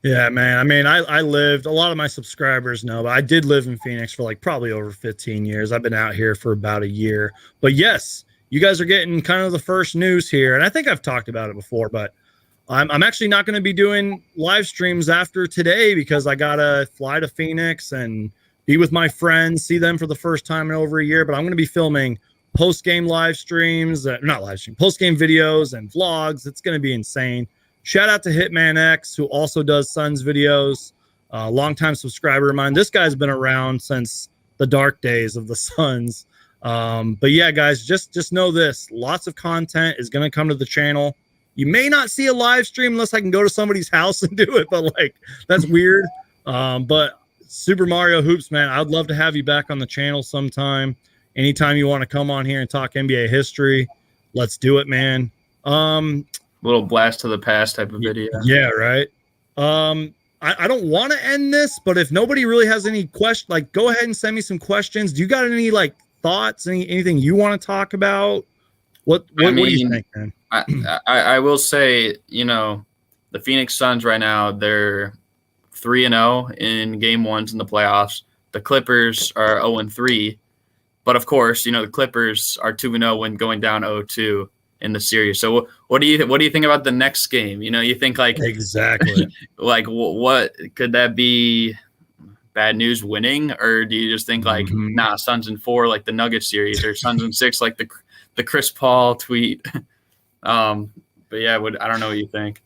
Speaker 1: Yeah, man. I mean, I lived, a lot of my subscribers know, but I did live in Phoenix for like probably over 15 years. I've been out here for about a year. But yes, you guys are getting kind of the first news here. And I think I've talked about it before, but I'm actually not going to be doing live streams after today because I got to fly to Phoenix and be with my friends, see them for the first time in over a year. But I'm going to be filming post-game live streams, post-game videos and vlogs. It's going to be insane. Shout out to Hitman X, who also does Suns videos. Longtime subscriber of mine. This guy's been around since the dark days of the Suns. But yeah, guys, just know this. Lots of content is going to come to the channel. You may not see a live stream unless I can go to somebody's house and do it, but like that's weird. But Super Mario Hoops, man, I'd love to have you back on the channel sometime. Anytime you want to come on here and talk NBA history, let's do it, man.
Speaker 2: Little blast to the past type of video.
Speaker 1: Yeah, right. I don't want to end this, but if nobody really has any questions, like, go ahead and send me some questions. Do you got any like thoughts? Anything you want to talk about? What do you think, man?
Speaker 2: I will say, the Phoenix Suns right now, they're 3-0 in game ones in the playoffs. The Clippers are 0-3, but of course, the Clippers are 2-0 when going down 0-2 in the series. So what do you think about the next game? You think like
Speaker 1: exactly
Speaker 2: like what could that be? Bad news winning, or do you just think like nah, Suns in 4 like the Nuggets series, or Suns in 6 like the Chris Paul tweet? But yeah, I don't know what you think.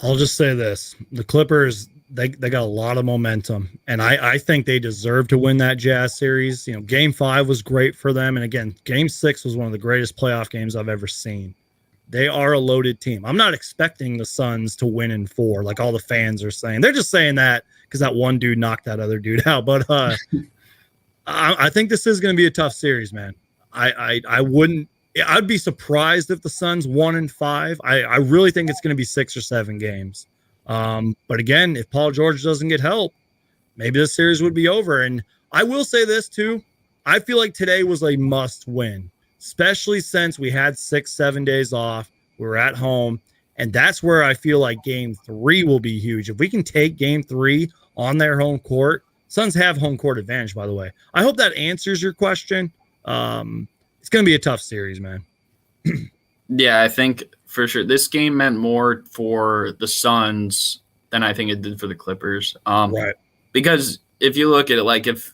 Speaker 1: I'll just say this: the Clippers, they got a lot of momentum, and I think they deserve to win that Jazz series. Game 5 was great for them, and again, Game 6 was one of the greatest playoff games I've ever seen. They are a loaded team. I'm not expecting the Suns to win in 4 like all the fans are saying. They're just saying that because that one dude knocked that other dude out. But I think this is going to be a tough series, man. I'd be surprised if the Suns won in 5. I really think it's going to be 6 or 7 games. But again, if Paul George doesn't get help, maybe this series would be over. And I will say this too. I feel like today was a must win, especially since we had 6-7 days off. We were at home. And that's where I feel like Game 3 will be huge. If we can take Game 3 on their home court, Suns have home court advantage, by the way. I hope that answers your question. It's going to be a tough series, man.
Speaker 2: Yeah, I think for sure this game meant more for the Suns than I think it did for the Clippers.
Speaker 1: Right.
Speaker 2: Because if you look at it, like if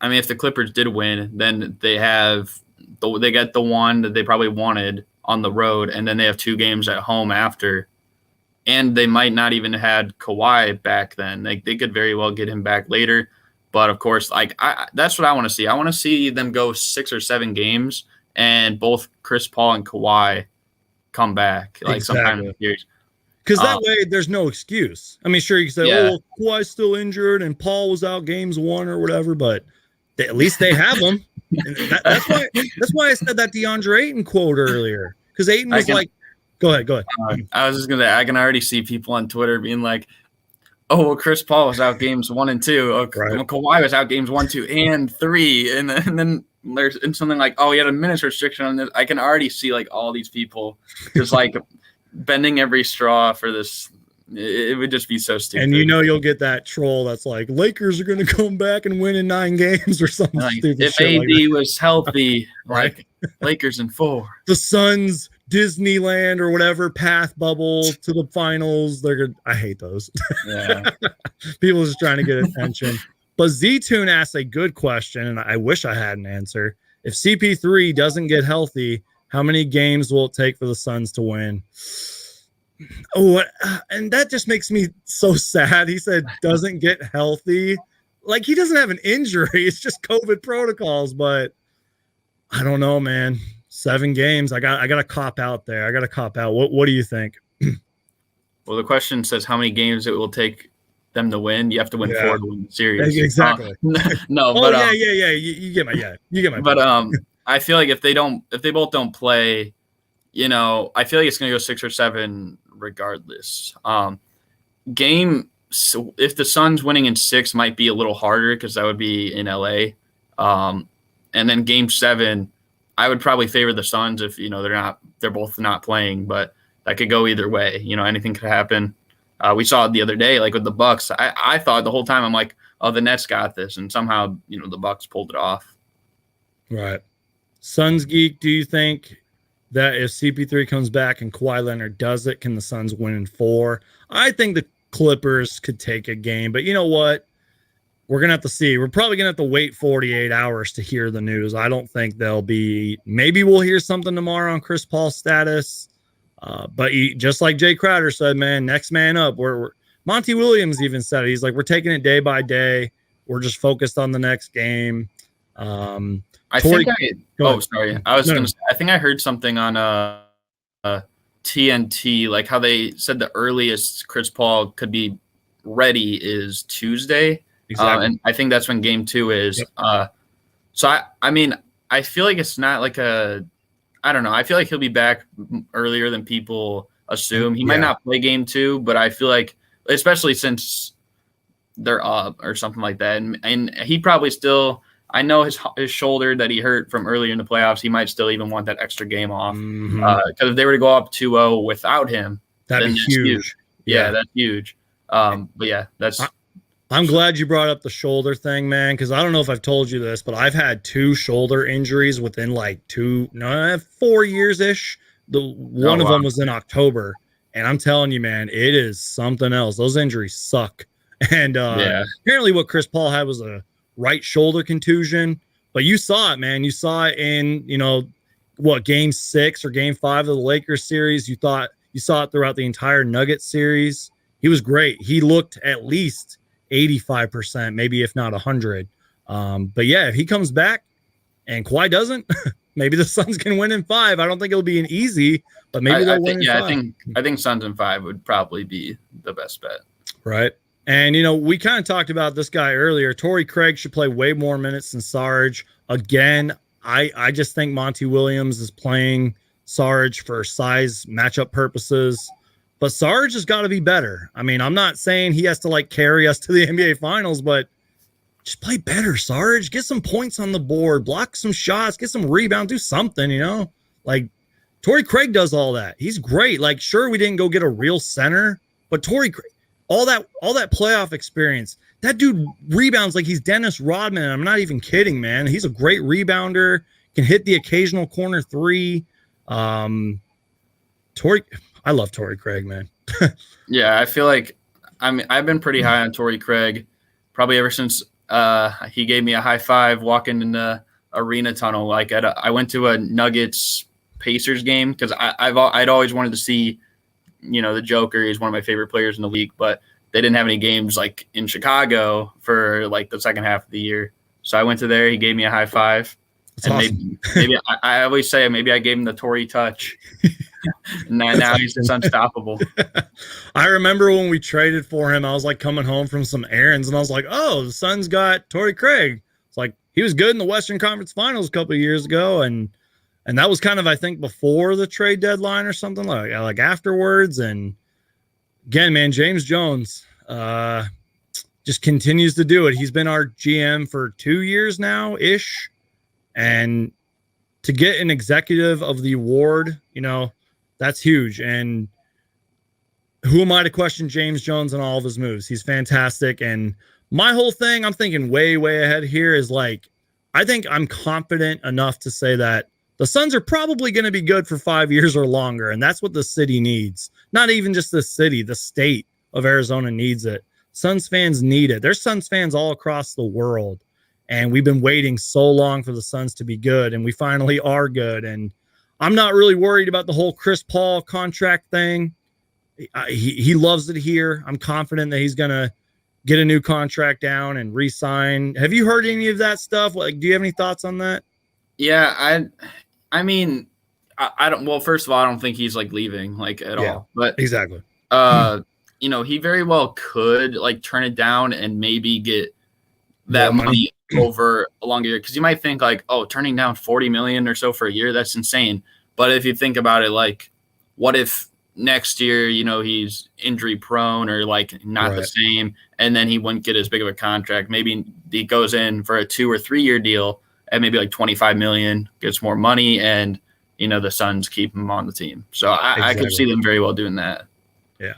Speaker 2: the Clippers did win, then they get the one that they probably wanted on the road, and then they have 2 games at home after. And they might not even had Kawhi back then. They could very well get him back later. But of course, that's what I want to see. I want to see them go 6 or 7 games and both Chris Paul and Kawhi come back sometime in the series.
Speaker 1: Because that way, there's no excuse. I mean, sure, you can say, "Oh, Kawhi's still injured and Paul was out games 1 or whatever," but at least they have him. That's why I said that DeAndre Ayton quote earlier. Because Ayton was go ahead.
Speaker 2: I was just gonna say, I can already see people on Twitter being like, "Oh, well, Chris Paul was out games 1 and 2. Oh, right. Well, Kawhi was out games 1, 2, and 3." And then there's something like, "Oh, he had a minutes restriction on this." I can already see like all these people just like bending every straw for this. It would just be so stupid.
Speaker 1: And you'll get that troll that's like, Lakers are going to come back and win in 9 games or something stupid.
Speaker 2: If
Speaker 1: shit
Speaker 2: AD was healthy, like Lakers in 4.
Speaker 1: The Suns Disneyland or whatever path bubble to the finals. I hate those.
Speaker 2: Yeah.
Speaker 1: People just trying to get attention. But Z-Tune asked a good question, and I wish I had an answer. If CP3 doesn't get healthy, how many games will it take for the Suns to win? Oh, and that just makes me so sad. He said doesn't get healthy. Like, he doesn't have an injury. It's just COVID protocols. But I don't know, man. 7 games. I got to cop out there. I got to cop out. What do you think?
Speaker 2: Well, the question says how many games it will take them to win. You have to win 4 to win the series.
Speaker 1: Exactly.
Speaker 2: No,
Speaker 1: but yeah. You get my
Speaker 2: But I feel like if they both don't play, I feel like it's gonna go 6 or 7 regardless. If the Suns winning in 6 might be a little harder because that would be in LA. And then Game 7, I would probably favor the Suns if they're both not playing, but that could go either way. Anything could happen. We saw it the other day, like with the Bucks. I thought the whole time, I'm like, oh, the Nets got this, and somehow the Bucks pulled it off.
Speaker 1: Right. Suns Geek, do you think that if CP3 comes back and Kawhi Leonard does it, can the Suns win in 4? I think the Clippers could take a game, but you know what? We're going to have to see. We're probably going to have to wait 48 hours to hear the news. I don't think maybe we'll hear something tomorrow on Chris Paul's status. But just like Jay Crowder said, man, next man up. Monty Williams even said it. He's like, we're taking it day by day. We're just focused on the next game. I think I heard something on TNT, like how they said the earliest Chris Paul could be ready is Tuesday. Exactly.
Speaker 2: And I think that's when Game 2 is.
Speaker 1: Yep.
Speaker 2: So I mean, I feel like it's not like I don't know. I feel like he'll be back earlier than people assume. He might not play game 2, but I feel like, especially since they're up or something like that, and he probably still. I know his shoulder that he hurt from earlier in the playoffs. He might still even want that extra game off because if they were to go up 2-0 without him,
Speaker 1: that'd be huge.
Speaker 2: Yeah, that's huge. But yeah,
Speaker 1: I'm glad you brought up the shoulder thing, man, because I don't know if I've told you this, but I've had 2 shoulder injuries within like 4 years ish. One of them was in October, and I'm telling you, man, it is something else. Those injuries suck. And apparently, what Chris Paul had was a right shoulder contusion, but you saw it, man. You saw it in game 6 or game 5 of the Lakers series. You saw it throughout the entire Nuggets series. He was great. He looked at least 85%, maybe if not 100. But yeah, if he comes back and Kawhi doesn't, maybe the Suns can win in 5. I don't think it'll be an easy, but maybe they'll win in 5.
Speaker 2: I think Suns in 5 would probably be the best bet.
Speaker 1: Right. And, we kind of talked about this guy earlier. Torrey Craig should play way more minutes than Sarge. Again, I just think Monty Williams is playing Sarge for size matchup purposes. But Sarge has got to be better. I mean, I'm not saying he has to carry us to the NBA Finals, but just play better, Sarge. Get some points on the board, block some shots, get some rebounds, do something, Torrey Craig does all that. He's great. Sure, we didn't go get a real center, but Torrey Craig, all that playoff experience, that dude rebounds like he's Dennis Rodman. And I'm not even kidding, man. He's a great rebounder, can hit the occasional corner 3. I love Torrey Craig, man.
Speaker 2: Yeah, I feel like I've been pretty high on Torrey Craig probably ever since he gave me a high five walking in the arena tunnel. I went to a Nuggets Pacers game because I'd always wanted to see, the Joker. He's one of my favorite players in the league, but they didn't have any games in Chicago for the second half of the year. So I went to there. He gave me a high five. That's and awesome. maybe I always say maybe I gave him the Torrey touch. now he's just unstoppable.
Speaker 1: I remember when we traded for him, I was coming home from some errands and I was like, oh, the Suns got Torrey Craig. It's he was good in the Western Conference Finals a couple of years ago. And that was kind of, I think, before the trade deadline or something like afterwards. And again, man, James Jones just continues to do it. He's been our GM for 2 years now ish. And to get an executive of the award, that's huge. And who am I to question James Jones and all of his moves? He's fantastic. And my whole thing, I'm thinking way, way ahead here is I think I'm confident enough to say that the Suns are probably going to be good for 5 years or longer. And that's what the city needs. Not even just the city, the state of Arizona needs it. Suns fans need it. There's Suns fans all across the world. And we've been waiting so long for the Suns to be good. And we finally are good. And I'm not really worried about the whole Chris Paul contract thing. He loves it here. I'm confident that he's going to get a new contract down and re-sign. Have you heard any of that stuff? Do you have any thoughts on that?
Speaker 2: Yeah, I mean, I don't. Well, first of all, I don't think he's leaving at all. But
Speaker 1: exactly.
Speaker 2: He very well could turn it down and maybe get that money over a longer year, because you might think turning down $40 million or so for a year, that's insane. But if you think about it, what if next year he's injury prone or not the same, and then he wouldn't get as big of a contract? Maybe he goes in for a 2 or 3 year deal at maybe $25 million, gets more money, and the Suns keep him on the team. So I could see them very well doing that.
Speaker 1: Yeah.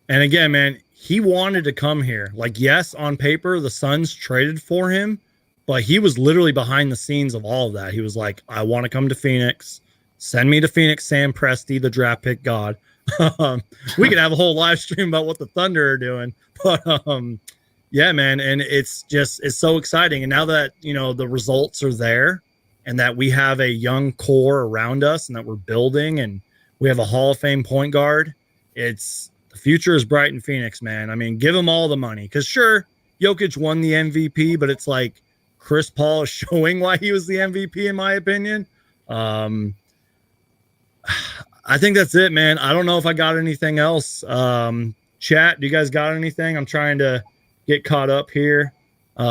Speaker 1: And again, man, he wanted to come here. Yes, on paper the Suns traded for him, but he was literally behind the scenes of all of that. He was I want to come to Phoenix. Send me to Phoenix, Sam Presti, the draft pick god. We could have a whole live stream about what the Thunder are doing. But yeah, man, and it's so exciting. And now that, the results are there and that we have a young core around us and that we're building and we have a Hall of Fame point guard, the future is bright in Phoenix, man. I mean, give him all the money. Because sure, Jokic won the MVP, but it's Chris Paul is showing why he was the MVP, in my opinion. I think that's it, man. I don't know if I got anything else. Chat, do you guys got anything? I'm trying to get caught up here.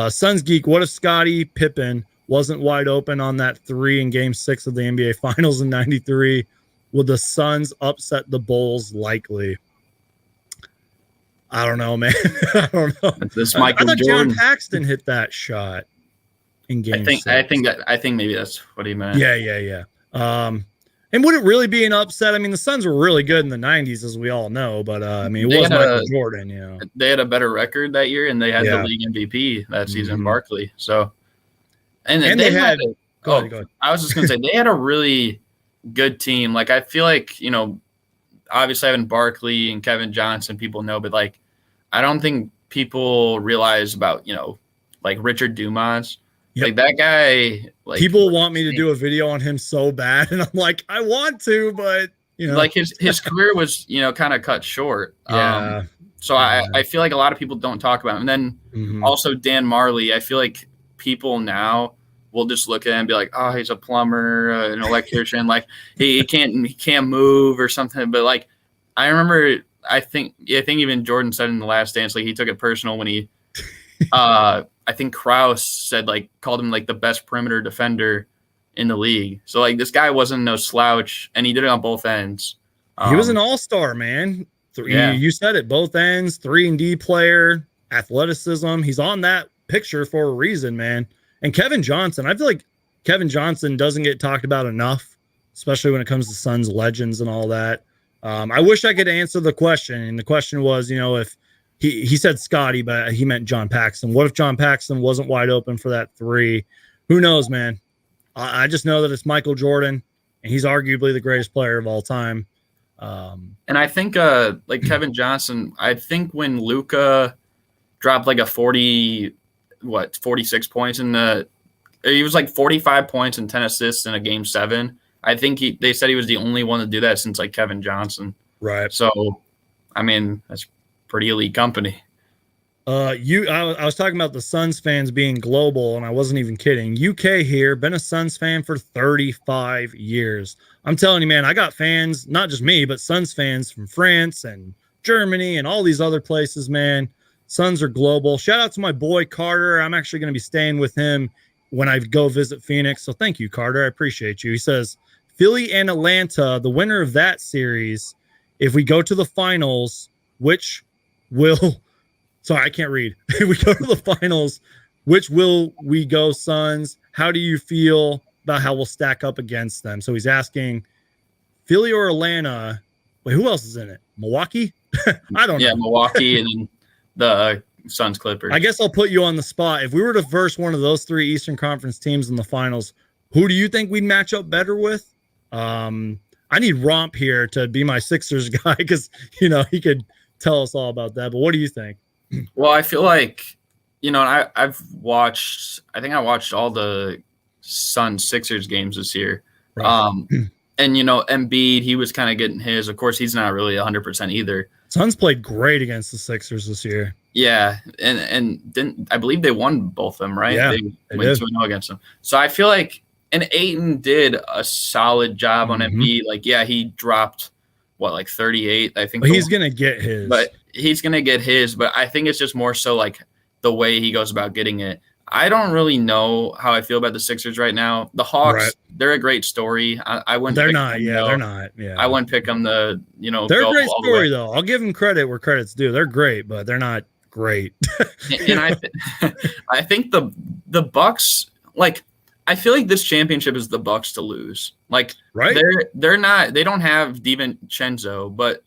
Speaker 1: Suns Geek, what if Scottie Pippen wasn't wide open on that 3 in Game 6 of the NBA Finals in '93. Would the Suns upset the Bulls? Likely. I don't know, man. I don't know.
Speaker 2: This Michael
Speaker 1: I thought
Speaker 2: Jordan.
Speaker 1: John Paxton hit that shot in Game 6.
Speaker 2: I think maybe that's what he meant.
Speaker 1: Yeah. And would it really be an upset? I mean, the Suns were really good in the '90s, as we all know, but I mean, it was Michael Jordan. You know,
Speaker 2: they had a better record that year, and they had the league MVP that season, Barkley. So, and they had. Go ahead. I was just gonna say they had a really good team. Like, I feel like, you know, obviously having Barkley and Kevin Johnson, people know, but like, I don't think people realize about, you know, like Richard Dumas. Yep. Like, that guy, like,
Speaker 1: people want me to do a video on him so bad, and I'm like, I want to, but you know,
Speaker 2: like his career was, you know, kind of cut short.
Speaker 1: Yeah.
Speaker 2: So I feel like a lot of people don't talk about him. And then also Dan Marley, I feel like people now will just look at him and be like, oh, he's a plumber, an electrician, like he can't move or something. But like, I remember, I think even Jordan said in The Last Dance, like, he took it personal when he I think Krause said, like, called him like the best perimeter defender in the league. So like, this guy wasn't no slouch, and he did it on both ends.
Speaker 1: He was an all-star, man. You said it, both ends, 3-and-D player, athleticism. He's on that picture for a reason, man. And Kevin Johnson, I feel like Kevin Johnson doesn't get talked about enough, especially when it comes to Suns legends and all that. I wish I could answer the question. And the question was, you know, if he said Scotty, but he meant John Paxson. What if John Paxson wasn't wide open for that 3? Who knows, man? I just know that it's Michael Jordan, and he's arguably the greatest player of all time.
Speaker 2: And I think like Kevin Johnson, I think when Luka dropped like a 46 points he was like 45 points and 10 assists in a Game 7. I think they said he was the only one to do that since like Kevin Johnson.
Speaker 1: Right.
Speaker 2: So, I mean, that's pretty elite company.
Speaker 1: I was talking about the Suns fans being global, and I wasn't even kidding. UK here, been a Suns fan for 35 years. I'm telling you, man, I got fans, not just me, but Suns fans from France and Germany and all these other places, man. Suns are global. Shout out to my boy Carter. I'm actually going to be staying with him when I go visit Phoenix. So thank you, Carter. I appreciate you. He says, Philly and Atlanta, the winner of that series, if we go to the finals, which will... Sorry, I can't read. If we go to the finals, which will we go, Suns? How do you feel about how we'll stack up against them? So he's asking Philly or Atlanta. Wait, who else is in it? Milwaukee? I don't know.
Speaker 2: Yeah, Milwaukee and the Suns Clippers.
Speaker 1: I guess I'll put you on the spot. If we were to verse one of those 3 Eastern Conference teams in the finals, who do you think we'd match up better with? I need Romp here to be my Sixers guy because, you know, he could tell us all about that. But what do you think?
Speaker 2: Well, I feel like, you know, I think I watched all the Suns Sixers games this year. Right. And, you know, Embiid, he was kind of getting his. Of course, he's not really 100% either.
Speaker 1: Suns played great against the Sixers this year.
Speaker 2: Yeah, and didn't I believe they won both of them, right?
Speaker 1: Yeah,
Speaker 2: they went 2-0 against them. So I feel like, and Ayton did a solid job on Embiid. Like, yeah, he dropped, like 38, I think.
Speaker 1: But he's going to get his.
Speaker 2: But I think it's just more so like the way he goes about getting it. I don't really know how I feel about the Sixers right now. The Hawks, They're a great story. I wouldn't.
Speaker 1: They're not. They're not. Yeah.
Speaker 2: I wouldn't pick them to, you know.
Speaker 1: They're a great story though. I'll give them credit where credit's due. They're great, but they're not great.
Speaker 2: And I think the Bucks, like, I feel like this championship is the Bucks to lose. Like, they're not. They don't have DiVincenzo, but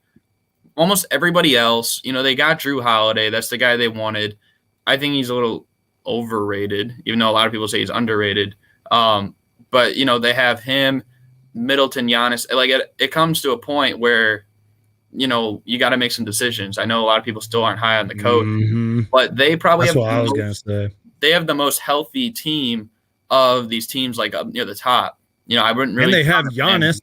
Speaker 2: almost everybody else, you know, they got Drew Holiday. That's the guy they wanted. I think he's a little overrated, even though a lot of people say he's underrated. But, you know, they have him, Middleton, Giannis. Like, it comes to a point where, you know, you got to make some decisions. I know a lot of people still aren't high on the coach, but they probably they have the most healthy team of these teams, like up near the top. You know, I wouldn't really.
Speaker 1: And they have Giannis.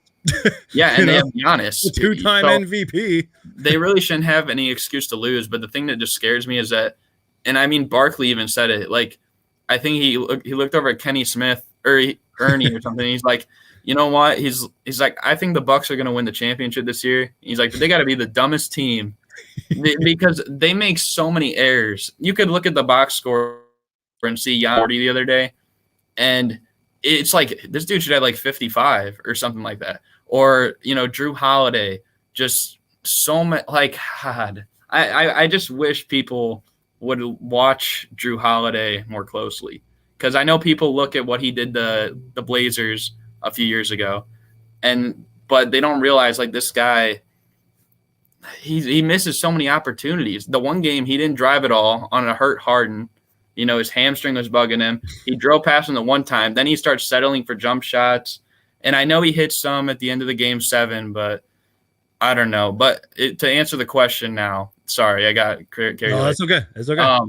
Speaker 2: Yeah, and they have Giannis,
Speaker 1: the 2-time MVP.
Speaker 2: They really shouldn't have any excuse to lose. But the thing that just scares me is that, and I mean, Barkley even said it. Like, I think he looked over at Kenny Smith or Ernie or something. He's like, you know what? He's like, I think the Bucks are going to win the championship this year. He's like, they got to be the dumbest team because they make so many errors. You could look at the box score and see Giannis the other day. And it's like this dude should have like 55 or something like that. Or, Drew Holiday, just so much. Like, God, I just wish people would watch Drew Holiday more closely, because I know people look at what he did the Blazers a few years ago, but they don't realize, like, this guy, he misses so many opportunities. The one game he didn't drive at all on a hurt Harden. His hamstring was bugging him. He drove past him the one time. Then he starts settling for jump shots. And I know he hit some at the end of the game 7, but I don't know. But to answer the question now, sorry, I got carried away.
Speaker 1: No, that's okay. It's okay.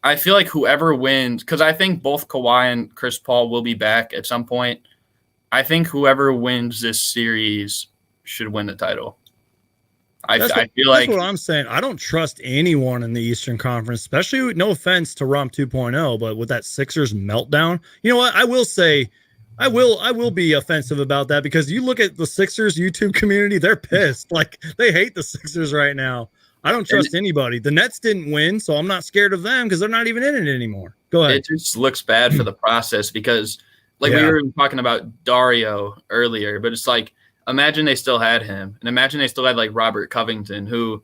Speaker 2: I feel like whoever wins, because I think both Kawhi and Chris Paul will be back at some point. I think whoever wins this series should win the title. I feel like
Speaker 1: that's what I'm saying. I don't trust anyone in the Eastern Conference, especially, no offense to Rom 2.0, but with that Sixers meltdown. You know what? I will say, I will be offensive about that, because you look at the Sixers YouTube community, they're pissed. Like, they hate the Sixers right now. I don't trust anybody. The Nets didn't win, so I'm not scared of them because they're not even in it anymore. Go ahead.
Speaker 2: It just looks bad for the process, because, like, we were talking about Dario earlier, but it's like, imagine they still had him, and imagine they still had, like, Robert Covington, who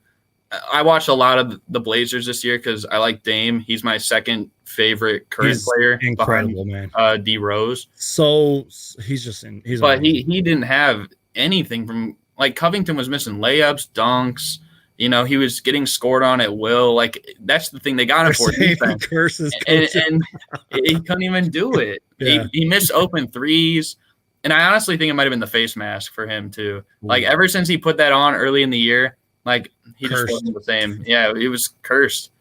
Speaker 2: I watched a lot of the Blazers this year because I like Dame. He's my second favorite current player.
Speaker 1: Incredible,
Speaker 2: behind, man. D Rose.
Speaker 1: So he's just in.
Speaker 2: But he didn't have anything from, like, Covington was missing layups, dunks. He was getting scored on at will. Like, that's the thing they got him for, defense. And he couldn't even do it. Yeah. He missed open threes. And I honestly think it might have been the face mask for him too. Like, ever since he put that on early in the year, like, he just wasn't the same. Yeah, he was cursed.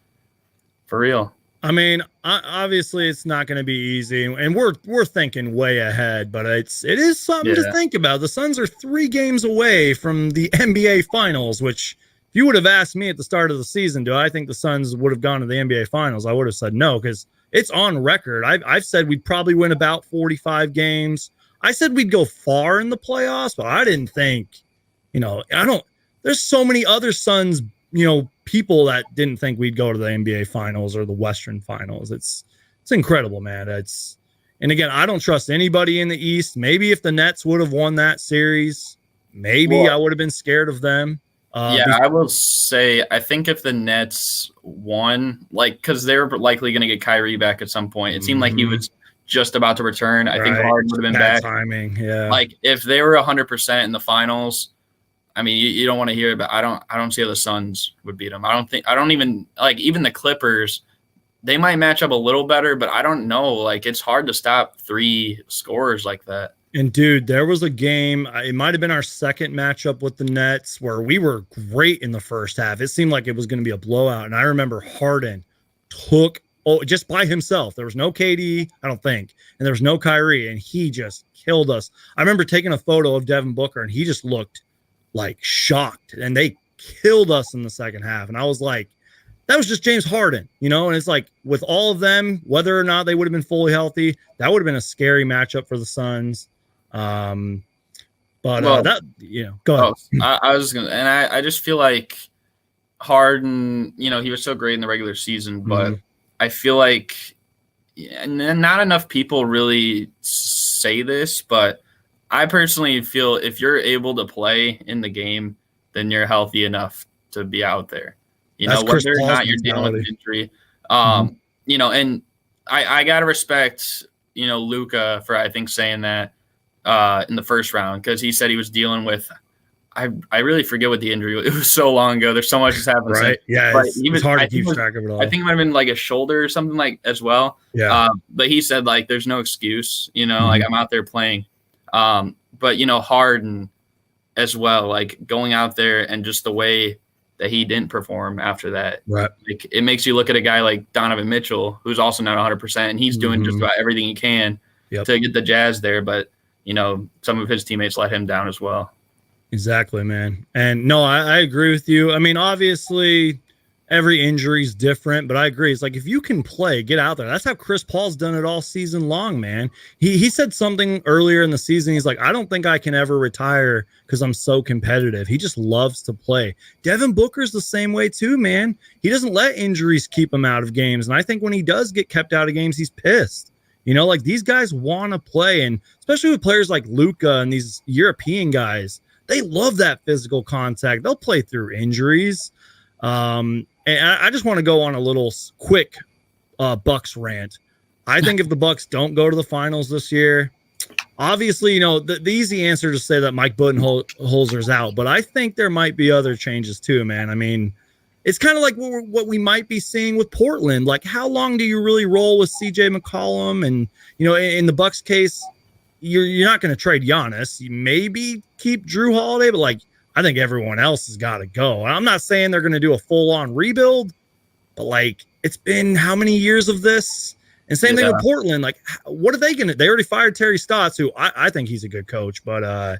Speaker 2: For real.
Speaker 1: I mean, obviously it's not going to be easy, and we're thinking way ahead, but it is something to think about. The Suns are 3 games away from the NBA Finals, which, if you would have asked me at the start of the season, do I think the Suns would have gone to the NBA Finals, I would have said no, because it's on record. I've said we'd probably win about 45 games. I said we'd go far in the playoffs, but I didn't think, there's so many other Suns, people that didn't think we'd go to the NBA Finals or the Western Finals. It's incredible, man. And again, I don't trust anybody in the East. Maybe if the Nets would have won that series, I would have been scared of them.
Speaker 2: I will say, I think if the Nets won, like, because they're likely going to get Kyrie back at some point. It seemed like he was just about to return. I think Harden would have been back.
Speaker 1: Timing, yeah.
Speaker 2: Like, if they were 100% in the finals, I mean, you don't want to hear about. I don't see how the Suns would beat them. Even the Clippers, they might match up a little better, but I don't know. Like, it's hard to stop 3 scorers like that.
Speaker 1: And dude, there was a game, it might have been our second matchup with the Nets, where we were great in the first half. It seemed like it was going to be a blowout. And I remember Harden took just by himself. There was no KD, I don't think, and there was no Kyrie, and he just killed us. I remember taking a photo of Devin Booker, and he just looked like shocked, and they killed us in the second half. And I was like, that was just James Harden, and it's like, with all of them, whether or not they would have been fully healthy, that would have been a scary matchup for the Suns. Go ahead.
Speaker 2: I was gonna, and I just feel like Harden, he was so great in the regular season, but I feel like not enough people really say this, but I personally feel if you're able to play in the game, then you're healthy enough to be out there. Whether or not you're dealing with an injury. And I gotta respect, Luka for, I think, saying that in the first round, because he said he was dealing with, I really forget what the injury was. It was so long ago. There's so much that's happened.
Speaker 1: Right. Yeah. It's hard to keep track of it all.
Speaker 2: I think it might have been like a shoulder or something like as well.
Speaker 1: Yeah.
Speaker 2: But he said, like, there's no excuse, like, I'm out there playing. But Harden as well, like, going out there and just the way that he didn't perform after that.
Speaker 1: Right.
Speaker 2: Like, it makes you look at a guy like Donovan Mitchell, who's also not 100%, and he's doing just about everything he can to get the Jazz there. But, some of his teammates let him down as well.
Speaker 1: Exactly, man. And no, I agree with you. I mean, obviously every injury is different, but I agree. It's like, if you can play, get out there. That's how Chris Paul's done it all season long, man. He said something earlier in the season. He's like, I don't think I can ever retire because I'm so competitive. He just loves to play. Devin Booker's the same way too, man. He doesn't let injuries keep him out of games. And I think when he does get kept out of games, he's pissed. Like these guys want to play, and especially with players like Luka and these European guys, they love that physical contact. They'll play through injuries. And I just want to go on a little quick Bucks rant. I think if the Bucks don't go to the finals this year, obviously, the easy answer to say that Mike Budenholzer's out, but I think there might be other changes too, man. I mean, it's kind of like what we might be seeing with Portland. Like, how long do you really roll with CJ McCollum? And, in the Bucks case, you're not going to trade Giannis. You maybe keep Drew Holiday, but I think everyone else has got to go. I'm not saying they're going to do a full-on rebuild, but it's been how many years of this? And same thing with Portland. What are they going to? They already fired Terry Stotts, who I think he's a good coach, but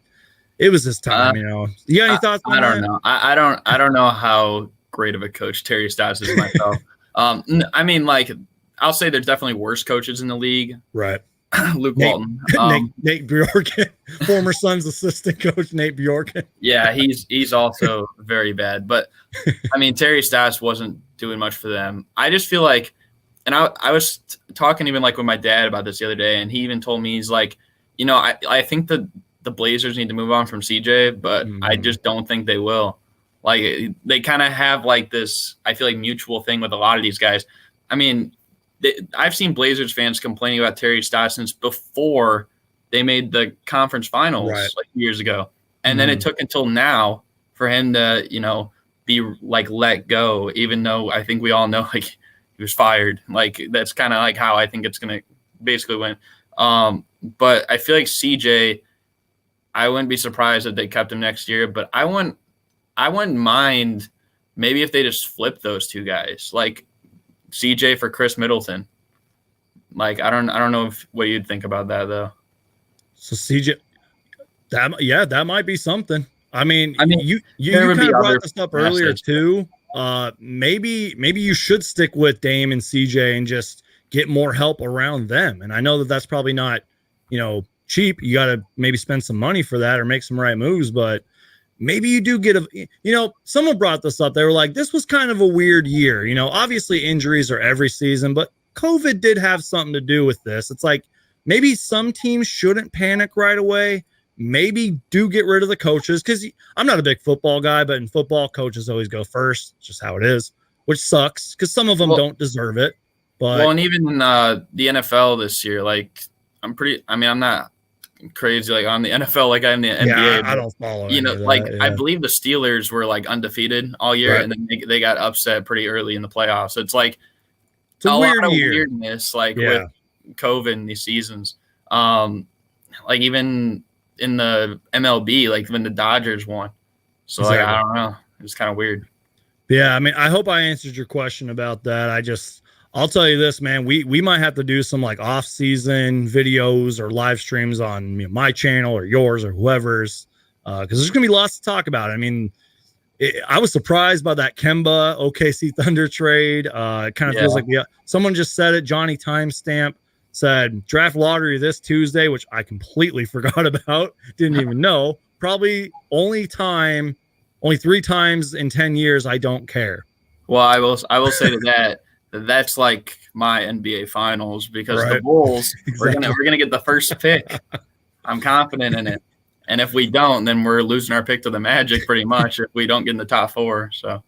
Speaker 1: it was his time. You got any thoughts on that?
Speaker 2: I don't know. I don't know how great of a coach Terry Stotts is myself. I mean, I'll say there's definitely worse coaches in the league.
Speaker 1: Right.
Speaker 2: Luke Walton,
Speaker 1: Nate Bjorken, former Suns assistant coach Nate Bjorken.
Speaker 2: Yeah, he's also very bad. But I mean, Terry Stotts wasn't doing much for them. I just feel like. And I was talking even with my dad about this the other day, and he even told me, he's like, I think the Blazers need to move on from CJ, but I just don't think they will. They kind of have this, I feel mutual thing with a lot of these guys. I mean, I've seen Blazers fans complaining about Terry Stotts since before they made the conference finals years ago. And then it took until now for him to, be let go, even though I think we all know he was fired. That's kind of how I think it's going to basically went. But I feel like CJ, I wouldn't be surprised if they kept him next year, but I wouldn't mind maybe if they just flip those two guys, CJ for Chris Middleton. I don't know what you'd think about that though.
Speaker 1: So CJ, that might be something. I mean, you kind of brought this up earlier too. Maybe you should stick with Dame and CJ and just get more help around them. And I know that's probably not, cheap. You got to maybe spend some money for that or make some right moves, but maybe you do get someone brought this up. They were like, this was kind of a weird year. Obviously injuries are every season, but COVID did have something to do with this. It's maybe some teams shouldn't panic right away. Maybe do get rid of the coaches, because I'm not a big football guy, but in football, coaches always go first. It's just how it is, which sucks because some of them don't deserve it. But
Speaker 2: and even in the NFL this year, I'm not crazy on the NFL like I'm the NBA.
Speaker 1: Yeah, I don't follow.
Speaker 2: I believe the Steelers were undefeated all year, and then they got upset pretty early in the playoffs. So it's
Speaker 1: it's a weird
Speaker 2: lot of
Speaker 1: year.
Speaker 2: Weirdness with COVID in these seasons. Even in the MLB, when the Dodgers won. So
Speaker 1: exactly.
Speaker 2: I don't know. It's kind of weird.
Speaker 1: Yeah, I mean, I hope I answered your question about that. I'll tell you this, man, we might have to do some off-season videos or live streams on my channel or yours or whoever's, because there's going to be lots to talk about. I mean, I was surprised by that Kemba OKC Thunder trade. It kind of feels like someone just said it. Johnny Timestamp said draft lottery this Tuesday, which I completely forgot about. Didn't even know. Probably only 3 times in 10 years. I don't care.
Speaker 2: Well, I will say to that, that's my NBA finals, because the Bulls, we're gonna get the first pick. I'm confident in it. And if we don't, then we're losing our pick to the Magic pretty much if we don't get in the top 4. So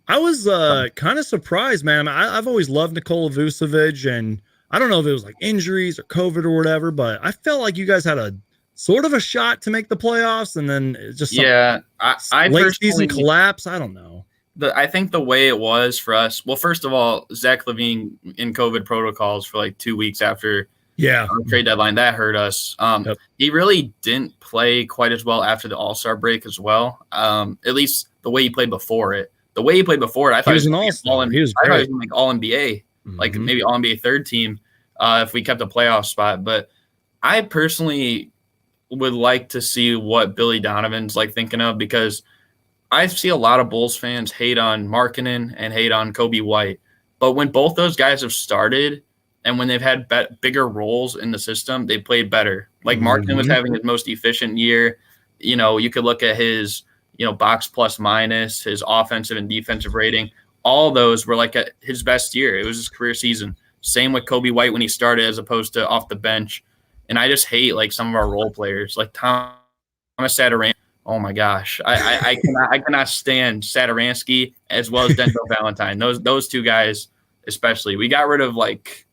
Speaker 1: I was kind of surprised, man. I've always loved Nikola Vucevic, and I don't know if it was injuries or COVID or whatever, but I felt like you guys had a sort of a shot to make the playoffs, and then it just
Speaker 2: I
Speaker 1: late season collapse. I don't know.
Speaker 2: I think the way it was for us, well, first of all, Zach LaVine in COVID protocols for 2 weeks after our trade deadline, that hurt us. He really didn't play quite as well after the All-Star break as well. At least the way he played before it. The way he played before it, I thought he was an All-Star. He was great. I thought he was All-NBA, maybe All-NBA third team if we kept a playoff spot. But I personally would like to see what Billy Donovan's thinking of, because I see a lot of Bulls fans hate on Markkanen and hate on Kobe White. But when both those guys have started and when they've had bigger roles in the system, they played better. Markkanen was having his most efficient year. You could look at his, box plus minus, his offensive and defensive rating. All those were at his best year. It was his career season. Same with Kobe White when he started as opposed to off the bench. And I just hate like some of our role players, like Thomas Satoransky. Oh my gosh, I cannot stand Satoransky as well as Denzel Valentine. Those two guys especially. We got rid of like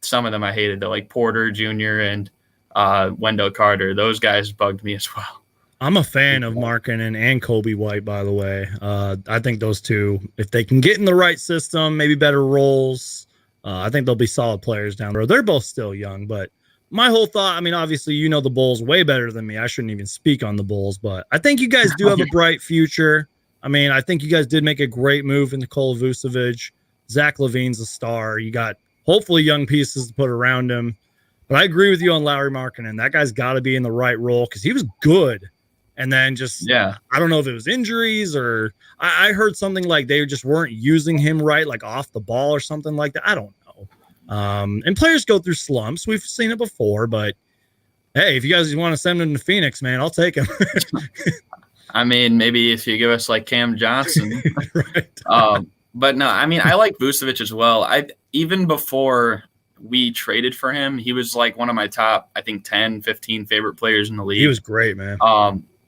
Speaker 2: some of them I hated though, like Porter Jr. and Wendell Carter. Those guys bugged me as well.
Speaker 1: I'm a fan of Markkanen and Kobe White, by the way. I think those two, if they can get in the right system, maybe better roles, I think they'll be solid players down the road. They're both still young, but my whole thought, I mean, obviously, you know the Bulls way better than me. I shouldn't even speak on the Bulls, but I think you guys do have a bright future. I mean, I think you guys did make a great move in Nikola Vucevic. Zach LaVine's a star. You got hopefully young pieces to put around him. But I agree with you on Lauri Markkanen. That guy's got to be in the right role because he was good. And then just, I don't know if it was injuries or I heard something like they just weren't using him right, like off the ball or something like that. I don't know. And players go through slumps. We've seen it before, but hey, if you guys want to send him to Phoenix, man, I'll take him.
Speaker 2: I mean, maybe if you give us like Cam Johnson.
Speaker 1: Right.
Speaker 2: But no, I mean, I like Vucevic as well. Even before we traded for him, he was like one of my top, I think 10, 15 favorite players in the league.
Speaker 1: He was great, man.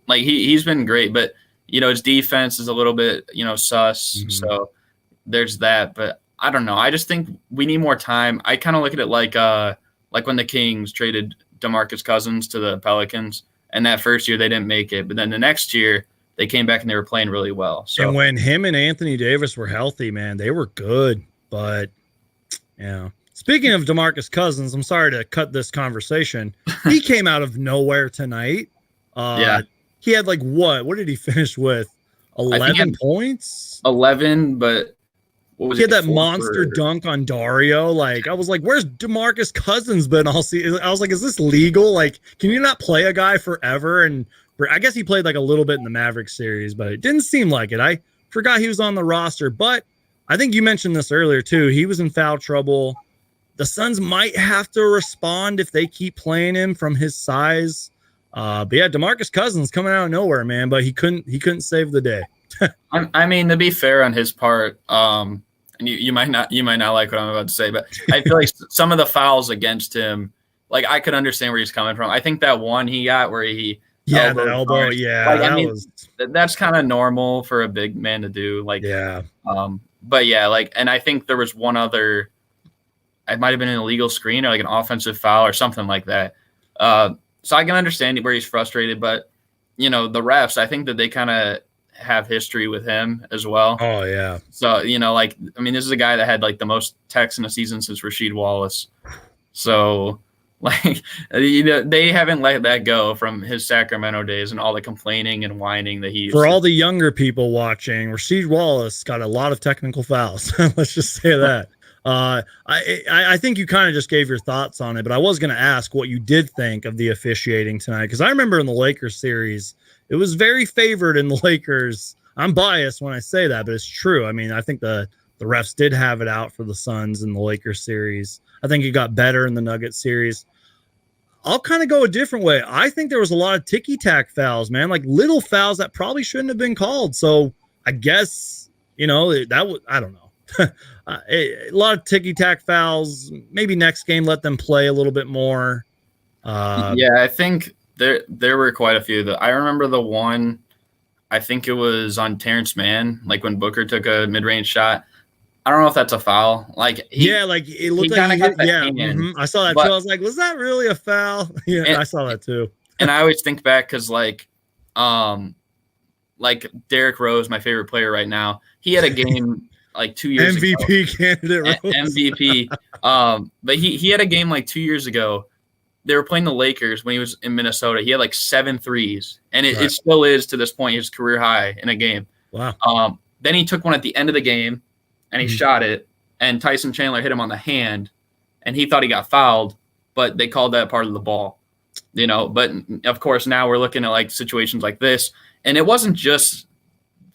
Speaker 2: Like he's been great, but you know, his defense is a little bit, you know, sus. Mm-hmm. So there's that, but I don't know. I just think we need more time. I kind of look at it like when the Kings traded DeMarcus Cousins to the Pelicans, and that first year they didn't make it, but then the next year they came back and they were playing really well. So,
Speaker 1: and when him and Anthony Davis were healthy, man, they were good. But yeah. Speaking of DeMarcus Cousins, I'm sorry to cut this conversation. He came out of nowhere tonight. He had like what did he finish with? 11 points?
Speaker 2: 11, but what was
Speaker 1: he had that monster dunk on Dario. Like I was like, where's DeMarcus Cousins been all season? I was like, is this legal? Like, can you not play a guy forever? And I guess he played like a little bit in the Mavericks series, but it didn't seem like it. I forgot he was on the roster, but I think you mentioned this earlier too. He was in foul trouble. The Suns might have to respond if they keep playing him from his size. But yeah, DeMarcus Cousins coming out of nowhere, man. But he couldn't save the day.
Speaker 2: I mean, to be fair on his part, and you might not like what I'm about to say, but I feel like some of the fouls against him, like I could understand where he's coming from. I think that one he got where he
Speaker 1: the elbow,
Speaker 2: that's kind of normal for a big man to do. Like but yeah, like, and I think there was one other. It might have been an illegal screen or like an offensive foul or something like that. So I can understand where he's frustrated, but you know, the refs, I think that they kind of have history with him as well.
Speaker 1: Oh yeah.
Speaker 2: So, you know, like, I mean, this is a guy that had like the most techs in a season since Rasheed Wallace. So like, you know, they haven't let that go from his Sacramento days and all the complaining and whining that he used
Speaker 1: for all the younger people watching. Rasheed Wallace got a lot of technical fouls. Let's just say that. I think you kind of just gave your thoughts on it, but I was going to ask what you did think of the officiating tonight, because I remember in the Lakers series, it was very favored in the Lakers. I'm biased when I say that, but it's true. I mean, I think the refs did have it out for the Suns in the Lakers series. I think it got better in the Nuggets series. I'll kind of go a different way. I think there was a lot of ticky-tack fouls, man, like little fouls that probably shouldn't have been called. So I guess, you know, that was, I don't know. A lot of ticky-tack fouls. Maybe next game let them play a little bit more.
Speaker 2: I think there were quite a few. I remember the one, I think it was on Terrence Mann, like when Booker took a mid-range shot. I don't know if that's a foul. Like
Speaker 1: like it looked like he hit, I saw that too. I was like, was that really a foul? I saw that too.
Speaker 2: And I always think back because like Derrick Rose, my favorite player right now, he had a game like 2 years ago.
Speaker 1: MVP candidate.
Speaker 2: MVP. But he had a game like 2 years ago. They were playing the Lakers when he was in Minnesota. He had like 7 threes, and it still is to this point his career high in a game.
Speaker 1: Wow.
Speaker 2: Then he took one at the end of the game, and he shot it, and Tyson Chandler hit him on the hand, and he thought he got fouled, but they called that part of the ball. You know, but of course now we're looking at like situations like this, and it wasn't just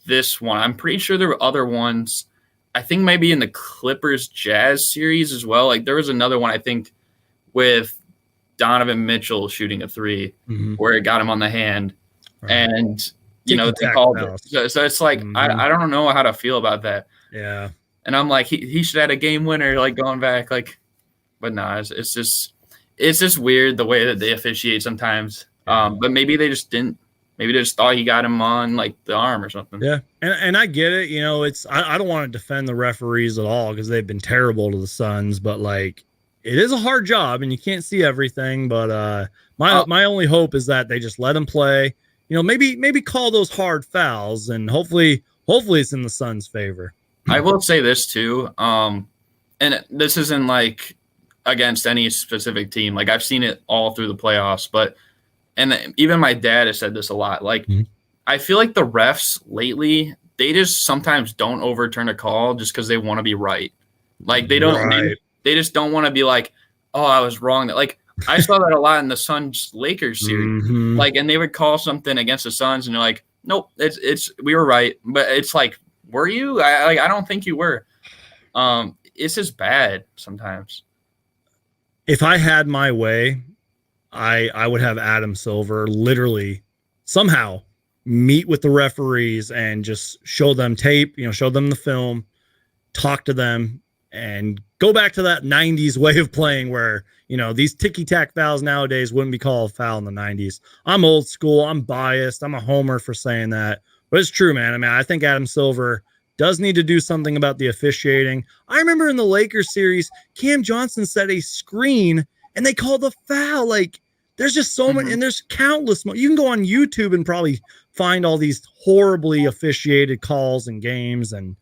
Speaker 2: this one. I'm pretty sure there were other ones. I think maybe in the Clippers Jazz series as well. Like there was another one, I think, with Donovan Mitchell shooting a three where it got him on the hand. Right. And, you know, they called it. So it's like, I don't know how to feel about that.
Speaker 1: Yeah.
Speaker 2: And I'm like, he should have had a game winner, like going back. Like, But no, it's just weird the way that they officiate sometimes. But maybe they just didn't. Maybe they just thought he got him on like the arm or something.
Speaker 1: Yeah, and I get it. You know, I don't want to defend the referees at all because they've been terrible to the Suns, but like it is a hard job and you can't see everything. But my only hope is that they just let him play. You know, maybe call those hard fouls and hopefully it's in the Suns' favor.
Speaker 2: I will say this too, and this isn't like against any specific team. Like I've seen it all through the playoffs, but. And even my dad has said this a lot. Like, I feel like the refs lately, they just sometimes don't overturn a call just because they want to be right. Like, they don't, they just don't want to be like, oh, I was wrong. Like, I saw that a lot in the Suns-Lakers series. Like, and they would call something against the Suns, and they're like, nope, we were right. But it's like, were you? I don't think you were. It's just bad sometimes.
Speaker 1: If I had my way, I would have Adam Silver literally somehow meet with the referees and just show them tape, show them the film, talk to them, and go back to that 90s way of playing where, these ticky-tack fouls nowadays wouldn't be called a foul in the 90s. I'm old school. I'm biased. I'm a homer for saying that. But it's true, man. I mean, I think Adam Silver does need to do something about the officiating. I remember in the Lakers series, Cam Johnson set a screen and they called the foul. Like, there's just so many, and there's countless. You can go on YouTube and probably find all these horribly officiated calls and games. And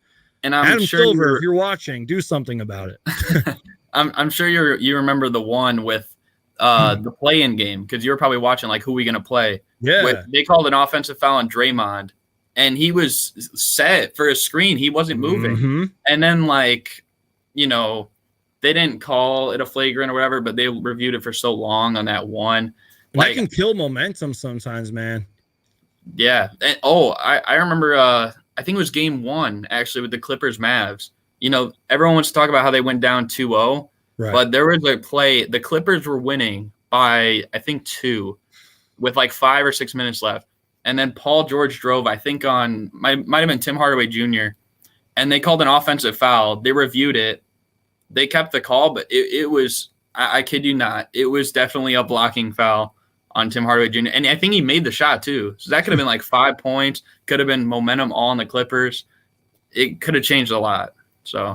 Speaker 1: I'm Adam sure Silver, if you're watching, do something about it.
Speaker 2: I'm sure you remember the one with the play-in game because you were probably watching like who we gonna play.
Speaker 1: Yeah,
Speaker 2: they called an offensive foul on Draymond, and he was set for a screen. He wasn't moving, and then they didn't call it a flagrant or whatever, but they reviewed it for so long on that one.
Speaker 1: That can kill momentum sometimes, man.
Speaker 2: Yeah. And, I remember, I think it was game 1, actually, with the Clippers Mavs. Everyone wants to talk about how they went down 2-0, but there was a play. The Clippers were winning by, I think, 2 with like 5 or 6 minutes left. And then Paul George drove, I think, on might have been Tim Hardaway Jr., and they called an offensive foul. They reviewed it. They kept the call, but it was, I kid you not, it was definitely a blocking foul on Tim Hardaway Jr. And I think he made the shot too. So that could have been like 5 points, could have been momentum all on the Clippers. It could have changed a lot. So,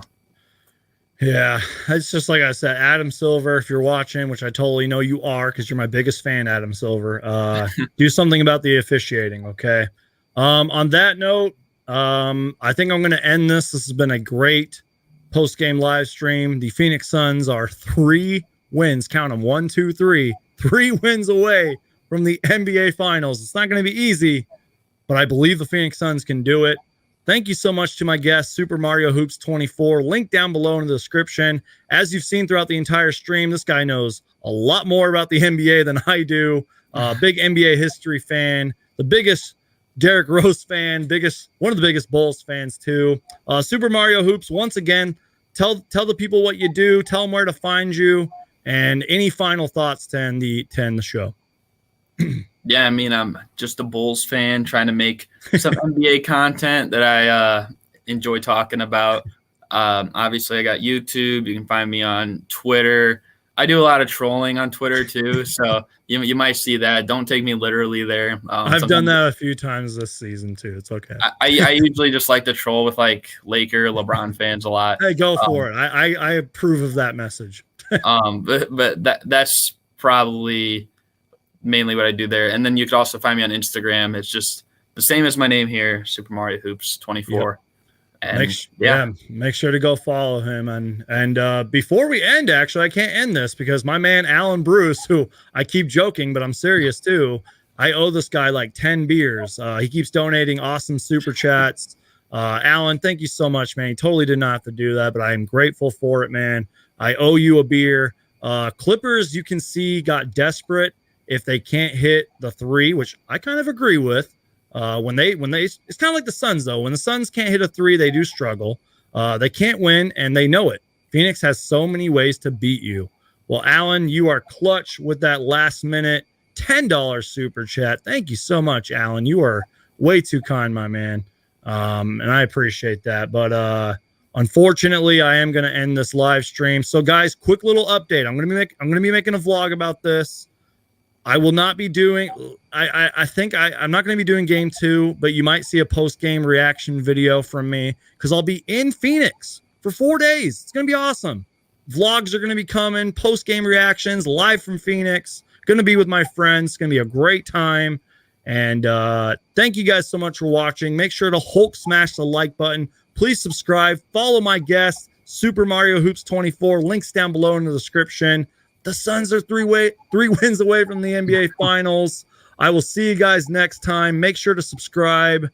Speaker 1: yeah, it's just like I said, Adam Silver, if you're watching, which I totally know you are because you're my biggest fan, Adam Silver, do something about the officiating, okay? On that note, I think I'm going to end this. This has been a great post-game live stream. The Phoenix Suns are 3 wins. Count them. 1, 2, 3. 3 wins away from the NBA Finals. It's not going to be easy, but I believe the Phoenix Suns can do it. Thank you so much to my guest, Super Mario Hoops 24. Link down below in the description. As you've seen throughout the entire stream, this guy knows a lot more about the NBA than I do. Big NBA history fan. The biggest Derrick Rose fan. One of the biggest Bulls fans too. Super Mario Hoops, once again, tell the people what you do, tell them where to find you, and any final thoughts to end the show.
Speaker 2: Yeah, I mean, I'm just a Bulls fan trying to make some NBA content that I enjoy talking about. Obviously, I got YouTube. You can find me on Twitter. I do a lot of trolling on Twitter too, so you might see that. Don't take me literally there.
Speaker 1: I've done that a few times this season too. It's okay.
Speaker 2: I usually just like to troll with like Laker, LeBron fans a lot.
Speaker 1: Hey, go for it. I approve of that message.
Speaker 2: But that's probably mainly what I do there. And then you can also find me on Instagram. It's just the same as my name here, Super Mario Hoops 24. Yep. And
Speaker 1: make sure to go follow him. And before we end, actually, I can't end this because my man Alan Bruce, who I keep joking, but I'm serious too. I owe this guy like 10 beers. He keeps donating awesome super chats. Alan, thank you so much, man. He totally did not have to do that, but I am grateful for it, man. I owe you a beer. Clippers, you can see, got desperate if they can't hit the 3, which I kind of agree with. When they it's kind of like the Suns though. When the Suns can't hit a 3, they do struggle. They can't win and they know it. Phoenix has so many ways to beat you. Well, Alan, you are clutch with that last minute $10 super chat. Thank you so much, Alan. You are way too kind, my man. And I appreciate that. But Unfortunately, I am going to end this live stream. So guys, quick little update. I'm going to be making a vlog about this. I will not be doing, I think I'm not going to be doing game 2, but you might see a post-game reaction video from me because I'll be in Phoenix for 4 days. It's going to be awesome. Vlogs are going to be coming, post-game reactions, live from Phoenix. Going to be with my friends. It's going to be a great time. And thank you guys so much for watching. Make sure to Hulk smash the like button. Please subscribe. Follow my guest, Super Mario Hoops 24. Links down below in the description. The Suns are 3 wins away from the NBA Finals. I will see you guys next time. Make sure to subscribe.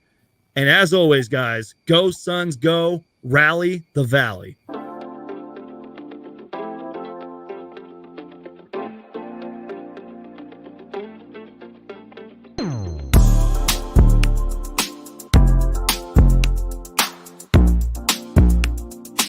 Speaker 1: And as always, guys, go Suns, go. Rally the Valley.